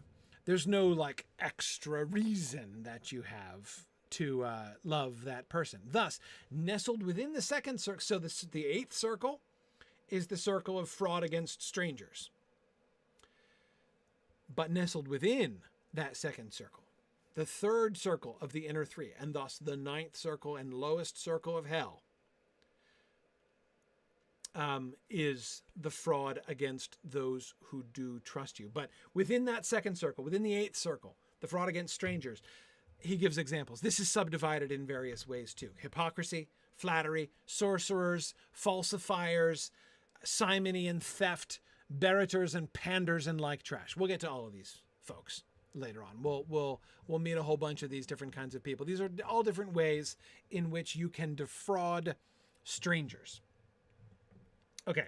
There's no like extra reason that you have to love that person. Thus, nestled within the second circle, so the eighth circle is the circle of fraud against strangers. But nestled within that second circle, the third circle of the inner three, and thus the ninth circle and lowest circle of hell, is the fraud against those who do trust you. But within that second circle, within the eighth circle, the fraud against strangers, he gives examples. This is subdivided in various ways too. Hypocrisy, flattery, sorcerers, falsifiers, simony and theft, berators and panders and like trash. We'll get to all of these folks later on. We'll meet a whole bunch of these different kinds of people. These are all different ways in which you can defraud strangers. Okay.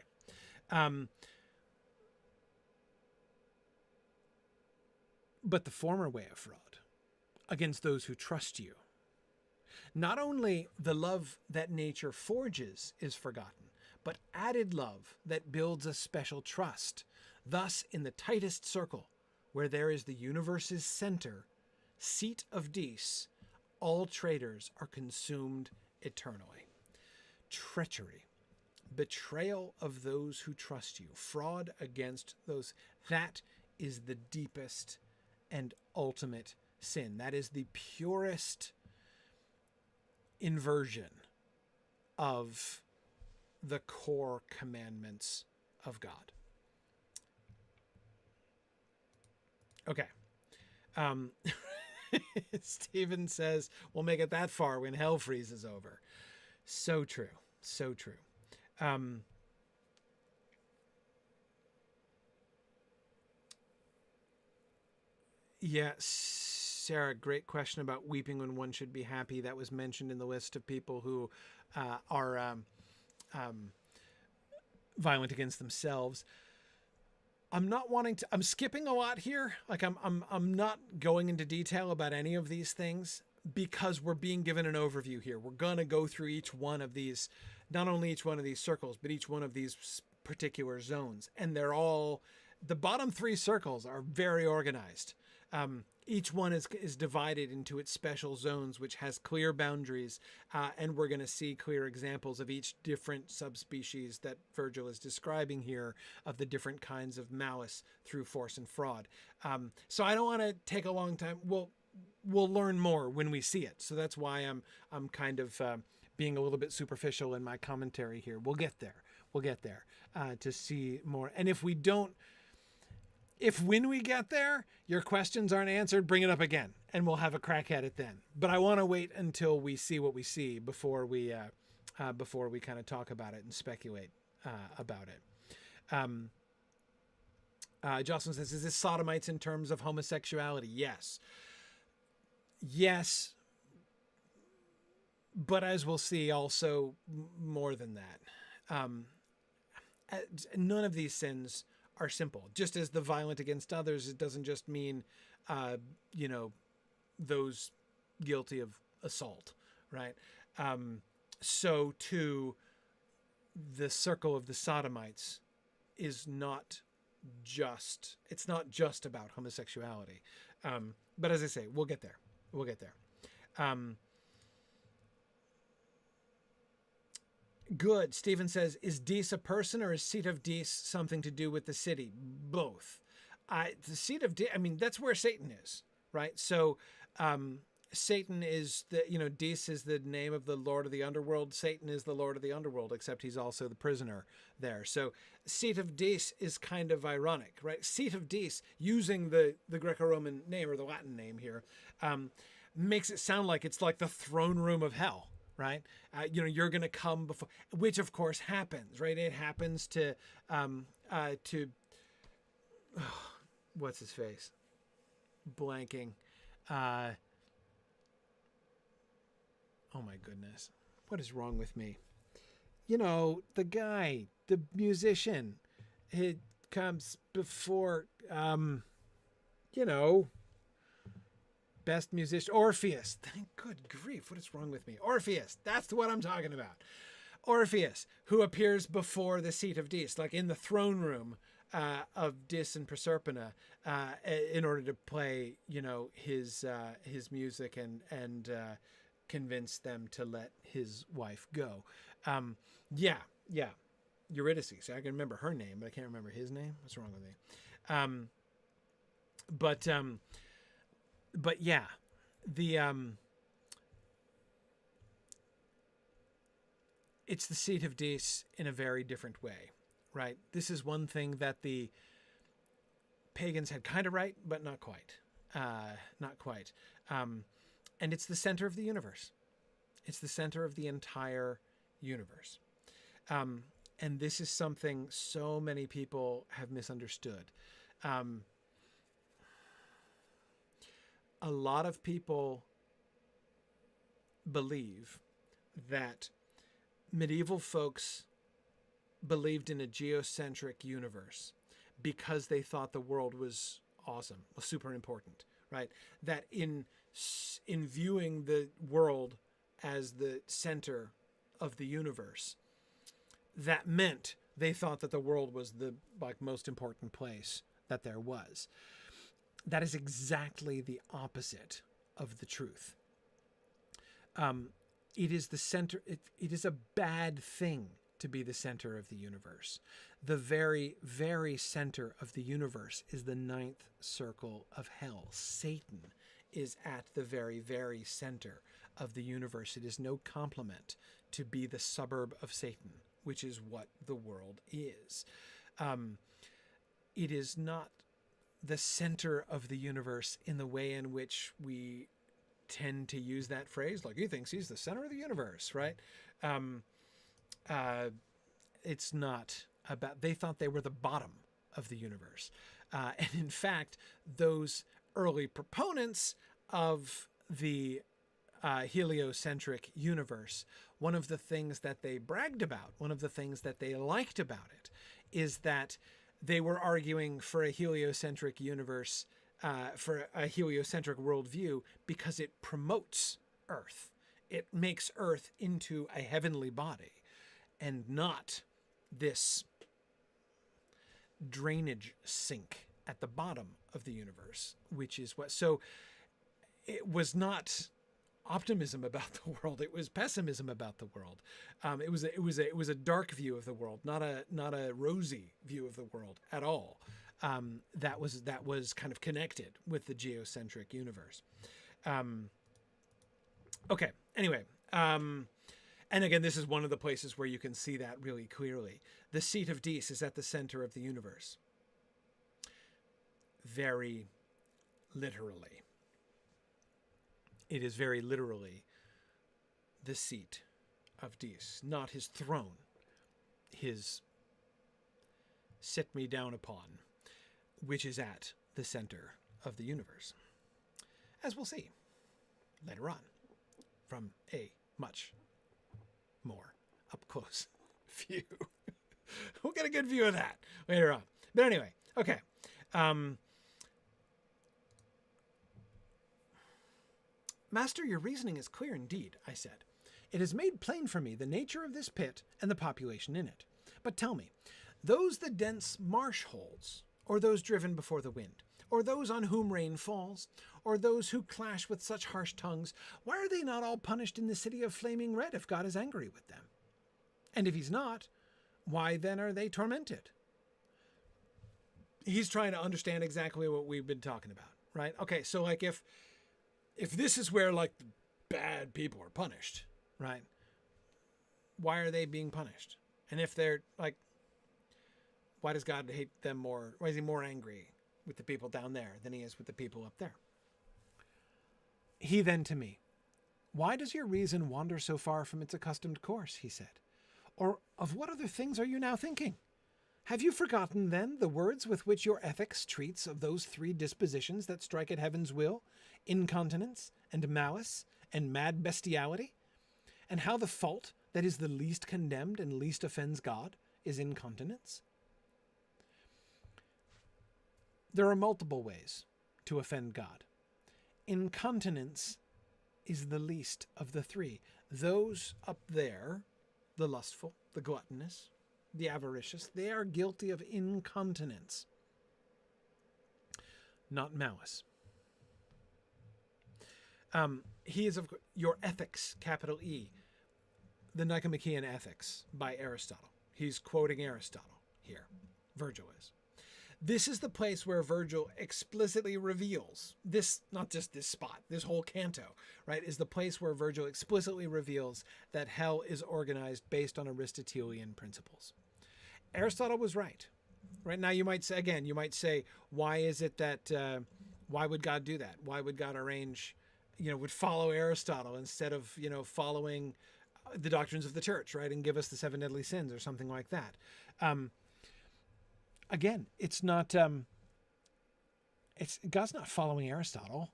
But the former way of fraud against those who trust you, not only the love that nature forges is forgotten, but added love that builds a special trust. Thus, in the tightest circle, where there is the universe's center, seat of Dis, all traitors are consumed eternally. Treachery, betrayal of those who trust you, fraud against those, that is the deepest and ultimate sin. That is the purest inversion of the core commandments of God. Okay. Stephen says, we'll make it that far when hell freezes over. So true. So true. Yeah, Sarah, great question about weeping when one should be happy. That was mentioned in the list of people who are violent against themselves. I'm not wanting to, I'm skipping a lot here. Like I'm not going into detail about any of these things because we're being given an overview here. We're going to go through each one of these, not only each one of these circles, but each one of these particular zones. And they're all, the bottom three circles are very organized. Each one is divided into its special zones, which has clear boundaries. And we're going to see clear examples of each different subspecies that Virgil is describing here of the different kinds of malice through force and fraud. So I don't want to take a long time. We'll learn more when we see it. So that's why I'm kind of being a little bit superficial in my commentary here. We'll get there. We'll get there to see more. And if when we get there, your questions aren't answered, bring it up again and we'll have a crack at it then. But I want to wait until we see what we see before we kind of talk about it and speculate about it. Jocelyn says, is this sodomites in terms of homosexuality? Yes. Yes. But as we'll see, also more than that. None of these sins are simple. Just as the violent against others, it doesn't just mean, those guilty of assault, right? So too, the circle of the sodomites is not just, it's not just about homosexuality. But as I say, we'll get there. We'll get there. Good. Stephen says, is Dis a person or is seat of Dis something to do with the city? Both. The seat of Dis, I mean, that's where Satan is, right? So Satan is Dis is the name of the Lord of the underworld. Satan is the Lord of the underworld, except he's also the prisoner there. So seat of Dis is kind of ironic, right? Seat of Dis, using the Greco-Roman name or the Latin name here, makes it sound like it's like the throne room of hell. Right. You're going to come before, which of course happens, right? It happens to what's his face? Blanking. Oh my goodness. What is wrong with me? The guy, the musician, it comes before, best musician, Orpheus. Thank good grief. What is wrong with me? Orpheus. That's what I'm talking about. Orpheus, who appears before the seat of Dis, like in the throne room of Dis and Proserpina, in order to play, his music and convince them to let his wife go. Eurydice. I can remember her name, but I can't remember his name. What's wrong with me? But yeah, it's the seat of Dis in a very different way, right? This is one thing that the pagans had kind of right, but not quite, not quite. And it's the center of the universe. It's the center of the entire universe. And this is something so many people have misunderstood. A lot of people believe that medieval folks believed in a geocentric universe because they thought the world was awesome, was super important, right? That in viewing the world as the center of the universe, that meant they thought that the world was the most important place that there was. That is exactly the opposite of the truth. It is the center. It is a bad thing to be the center of the universe. The very, very center of the universe is the ninth circle of hell. Satan is at the very, very center of the universe. It is no compliment to be the suburb of Satan, which is what the world is. It is not the center of the universe in the way in which we tend to use that phrase, like he thinks he's the center of the universe, right? It's not about, they thought they were the bottom of the universe. And in fact, those early proponents of the heliocentric universe, one of the things that they bragged about, one of the things that they liked about it, is that they were arguing for a heliocentric universe, for a heliocentric worldview, because it promotes Earth. It makes Earth into a heavenly body and not this drainage sink at the bottom of the universe, which is what. So it was not optimism about the world. It was pessimism about the world. It was a dark view of the world, not a rosy view of the world at all. That was kind of connected with the geocentric universe. Okay. Anyway, and again, this is one of the places where you can see that really clearly. The seat of Dis is at the center of the universe. Very literally. It is very literally the seat of Dis, not his throne, his sit me down upon, which is at the center of the universe. As we'll see later on from a much more up close view. We'll get a good view of that later on. But anyway, okay. Master, your reasoning is clear indeed, I said. It has made plain for me the nature of this pit and the population in it. But tell me, those the dense marsh holds, or those driven before the wind, or those on whom rain falls, or those who clash with such harsh tongues, why are they not all punished in the city of flaming red if God is angry with them? And if he's not, why then are they tormented? He's trying to understand exactly what we've been talking about, right? Okay, so like if this is where like bad people are punished, right? Why are they being punished? And if they're like, why does God hate them more? Why is he more angry with the people down there than he is with the people up there? He then to me, why does your reason wander so far from its accustomed course? He said. Or of what other things are you now thinking? Have you forgotten, then, the words with which your ethics treats of those three dispositions that strike at heaven's will, incontinence and malice and mad bestiality? And how the fault that is the least condemned and least offends God is incontinence? There are multiple ways to offend God. Incontinence is the least of the three. Those up there, the lustful, the gluttonous, the avaricious, they are guilty of incontinence, not malice. He is of your ethics, capital E, the Nicomachean Ethics by Aristotle. He's quoting Aristotle here. Virgil is. This is the place where Virgil explicitly reveals this, not just this spot, this whole canto, right, is the place where Virgil explicitly reveals that hell is organized based on Aristotelian principles. Aristotle was right. Right now, you might say, again, why is it that, why would God do that? Why would God arrange, would follow Aristotle instead of, following the doctrines of the church, right? And give us the 7 deadly sins or something like that. Again, it's not, God's not following Aristotle,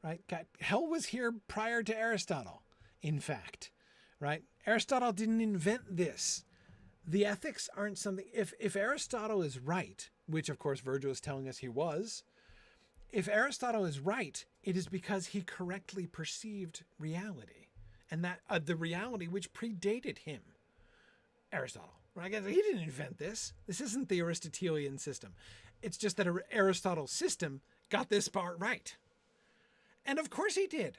right? Hell was here prior to Aristotle, in fact, right? Aristotle didn't invent this. The ethics aren't something, if Aristotle is right, which of course Virgil is telling us he was, if Aristotle is right, it is because he correctly perceived reality, and that the reality which predated him, Aristotle. Right? He didn't invent this. This isn't the Aristotelian system. It's just that Aristotle's system got this part right. And of course he did.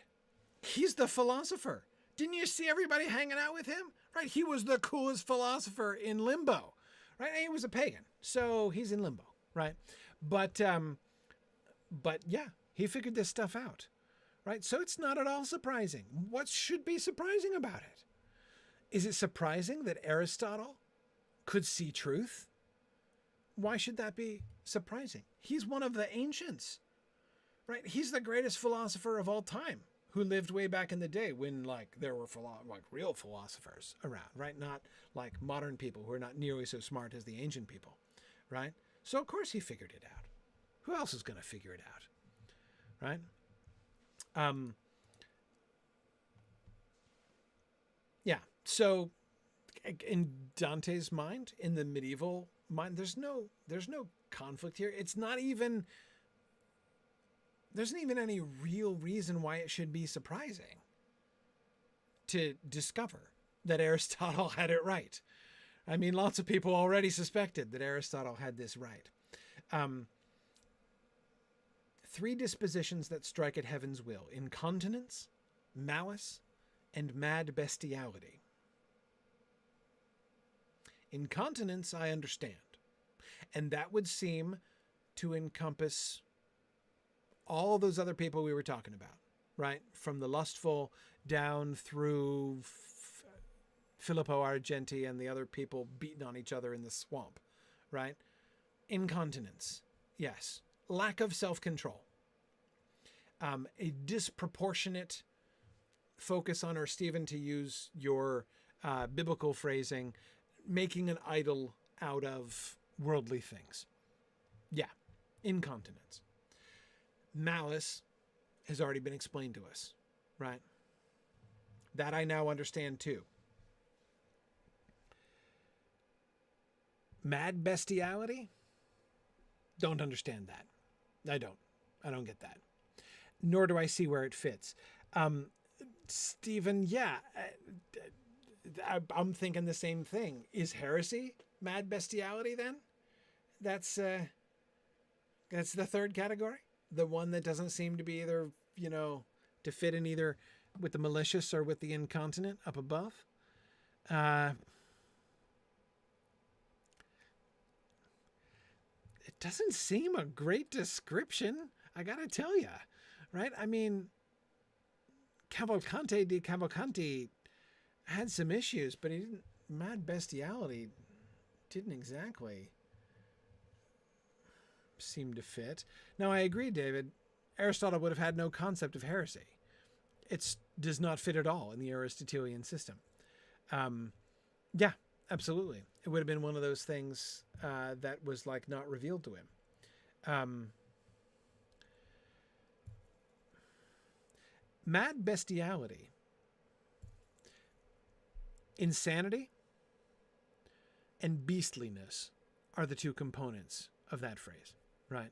He's the philosopher. Didn't you see everybody hanging out with him? Right? He was the coolest philosopher in limbo, right? And he was a pagan, so he's in limbo, right? But yeah, he figured this stuff out, right? So it's not at all surprising. What should be surprising about it? Is it surprising that Aristotle could see truth? Why should that be surprising? He's one of the ancients, right? He's the greatest philosopher of all time, who lived way back in the day when like there were like real philosophers around, right? Not like modern people who are not nearly so smart as the ancient people, right? So of course he figured it out. Who else is going to figure it out, right? Yeah. So in Dante's mind, in the medieval mind, there's no conflict here. It's not even, there isn't even any real reason why it should be surprising to discover that Aristotle had it right. I mean, lots of people already suspected that Aristotle had this right. Three dispositions that strike at heaven's will: incontinence, malice, and mad bestiality. Incontinence, I understand. And that would seem to encompass all those other people we were talking about, right? From the lustful down through Filippo Argenti and the other people beating on each other in the swamp, right? Incontinence, yes. Lack of self-control. A disproportionate focus on, or Stephen, to use your biblical phrasing, making an idol out of worldly things. Yeah, incontinence. Malice has already been explained to us, right? That I now understand too. Mad bestiality? Don't understand that. I don't get that. Nor do I see where it fits. Stephen, yeah, I'm thinking the same thing. Is heresy mad bestiality then? That's the third category. The one that doesn't seem to be either, to fit in either with the malicious or with the incontinent up above. It doesn't seem a great description, I gotta tell you, right? I mean, Cavalcante di Cavalcanti had some issues, but mad bestiality didn't exactly seem to fit. Now, I agree, David. Aristotle would have had no concept of heresy. It does not fit at all in the Aristotelian system. Yeah, absolutely. It would have been one of those things that was like not revealed to him. Mad bestiality, insanity, and beastliness are the two components of that phrase, right?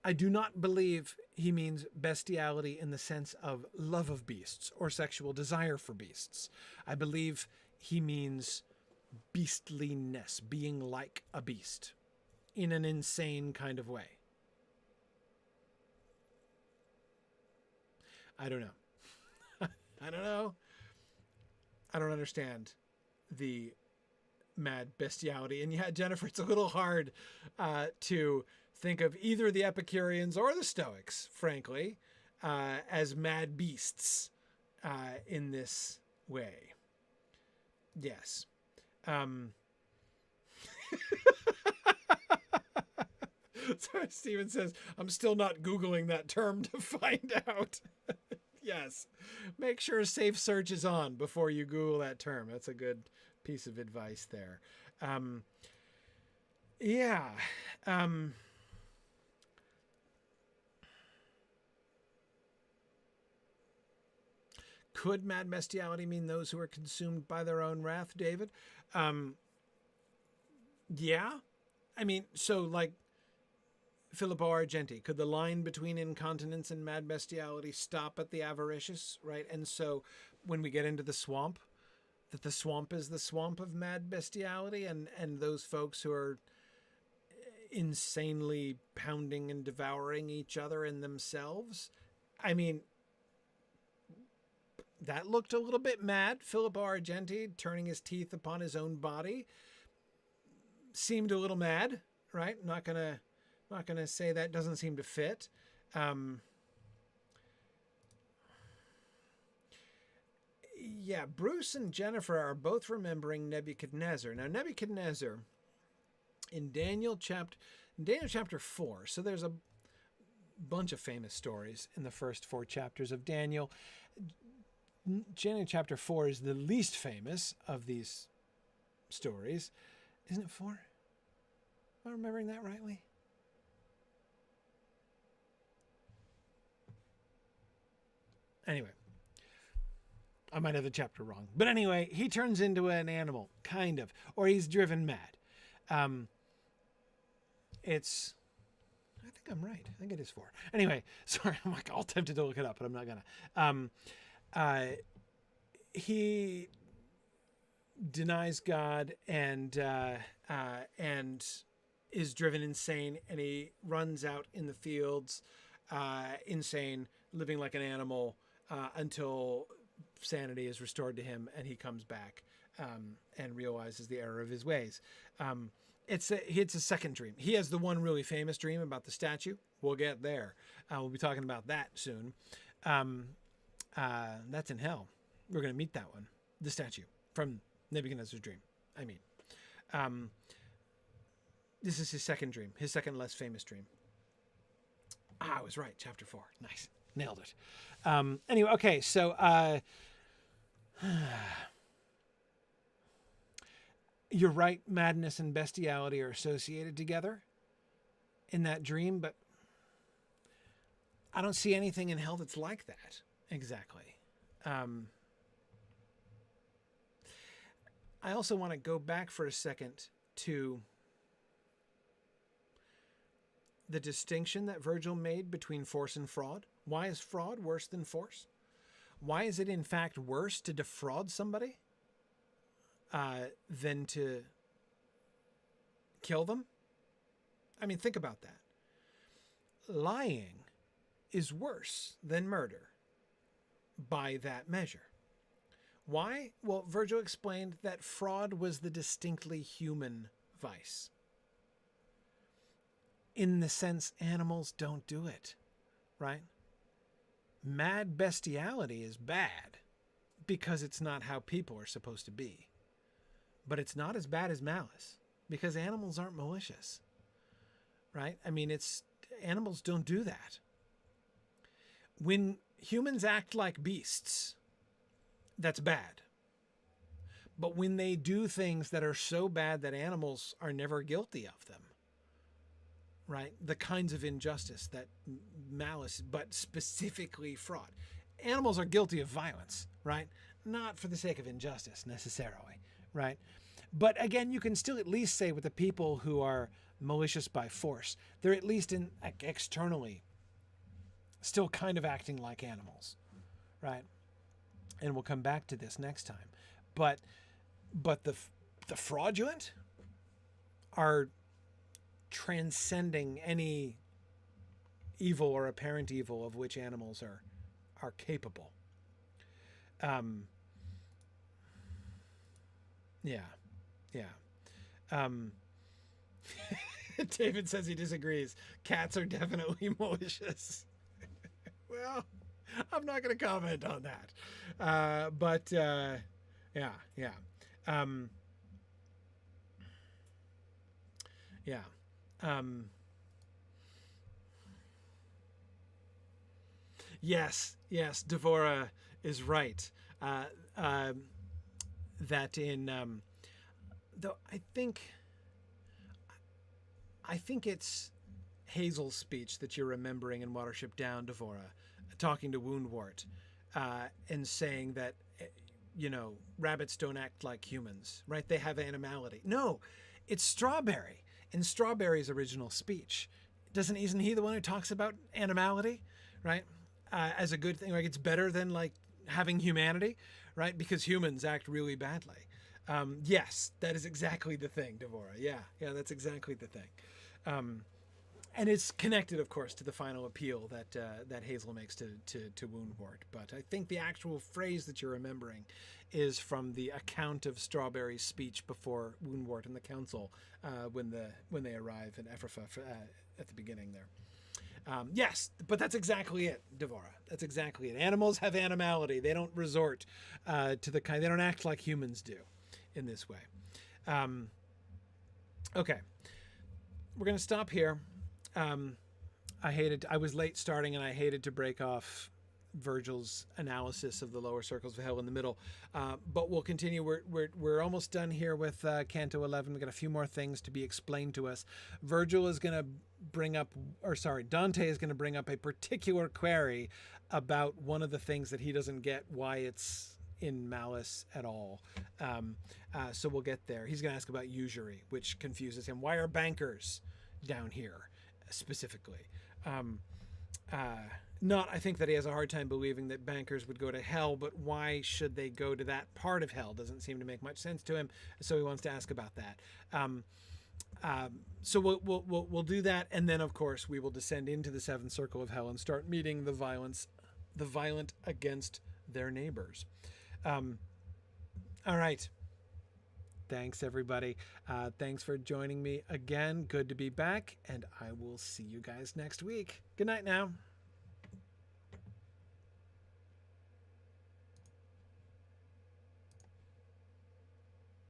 I do not believe he means bestiality in the sense of love of beasts or sexual desire for beasts. I believe he means beastliness, being like a beast in an insane kind of way. I don't know. I don't know. I don't understand the mad bestiality. And yeah, Jennifer, it's a little hard to think of either the Epicureans or the Stoics, frankly, as mad beasts in this way. Yes. Sorry, Stephen says, I'm still not Googling that term to find out. Yes. Make sure safe search is on before you Google that term. That's a good piece of advice there. Yeah. Could mad bestiality mean those who are consumed by their own wrath, David? Yeah. I mean, so like Filippo Argenti, could the line between incontinence and mad bestiality stop at the avaricious, right? And so when we get into the swamp, that the swamp is the swamp of mad bestiality, and those folks who are insanely pounding and devouring each other and themselves. I mean, that looked a little bit mad. Filippo Argenti turning his teeth upon his own body seemed a little mad, right? Not gonna say that doesn't seem to fit. Yeah, Bruce and Jennifer are both remembering Nebuchadnezzar. Now, Nebuchadnezzar in Daniel chapter 4. So there's a bunch of famous stories in the first 4 chapters of Daniel. Daniel chapter 4 is the least famous of these stories. Isn't it 4? Am I remembering that rightly? Anyway, I might have the chapter wrong. But anyway, he turns into an animal, kind of, or he's driven mad. I think I'm right. I think it is 4. Anyway, sorry, I'm like all tempted to look it up, but I'm not gonna. He denies God and is driven insane, and he runs out in the fields, insane, living like an animal, until sanity is restored to him and he comes back and realizes the error of his ways. It's a second dream. He has the one really famous dream about the statue. We'll get there. We'll be talking about that soon. That's in hell. We're going to meet that one. The statue from Nebuchadnezzar's dream. I mean, this is his second dream, his second less famous dream. I was right. Chapter 4. Nice. Nailed it. Anyway, okay. So, you're right. Madness and bestiality are associated together in that dream, but I don't see anything in hell that's like that. Exactly. I also want to go back for a second to the distinction that Virgil made between force and fraud. Why is fraud worse than force? Why is it in fact worse to defraud somebody than to kill them? I mean, think about that. Lying is worse than murder by that measure. Why? Well, Virgil explained that fraud was the distinctly human vice. In the sense animals don't do it, right? Mad bestiality is bad because it's not how people are supposed to be. But it's not as bad as malice because animals aren't malicious, right? I mean, animals don't do that. When humans act like beasts, that's bad. But when they do things that are so bad that animals are never guilty of them, right? The kinds of injustice that malice, but specifically fraud. Animals are guilty of violence, right? Not for the sake of injustice necessarily, right? But again, you can still at least say with the people who are malicious by force, they're at least externally still kind of acting like animals, right? And we'll come back to this next time. But the fraudulent are transcending any evil or apparent evil of which animals are capable. Yeah. David says he disagrees. Cats are definitely malicious. Well, I'm not going to comment on that. Yes, Devora is right. That in, though I think it's Hazel's speech that you're remembering in Watership Down, Devora, talking to Woundwort, and saying that, rabbits don't act like humans, right? They have animality. No, it's Strawberry in Strawberry's original speech. Isn't he the one who talks about animality, right? As a good thing, like it's better than like having humanity, right? Because humans act really badly. Yes, that is exactly the thing, Devora. Yeah, that's exactly the thing. And it's connected, of course, to the final appeal that Hazel makes to Woundwort. But I think the actual phrase that you're remembering is from the account of Strawberry's speech before Woundwort and the council when they arrive in Ephrafa at the beginning there. Yes, but that's exactly it, Devora. That's exactly it. Animals have animality. They don't resort to the kind. They don't act like humans do in this way. Okay, we're gonna stop here. I was late starting, and I hated to break off Virgil's analysis of the lower circles of hell in the middle, but we'll continue. We're almost done here with Canto 11. We've got a few more things to be explained to us. Virgil is going to bring up, Dante is going to bring up a particular query about one of the things that he doesn't get, why it's in malice at all. So we'll get there. He's going to ask about usury, which confuses him. Why are bankers down here specifically? I think that he has a hard time believing that bankers would go to hell, but why should they go to that part of hell? Doesn't seem to make much sense to him, so he wants to ask about that. So we'll do that, and then of course we will descend into the seventh circle of hell and start meeting the violent against their neighbors. All right. Thanks, everybody. Thanks for joining me again. Good to be back, and I will see you guys next week. Good night now.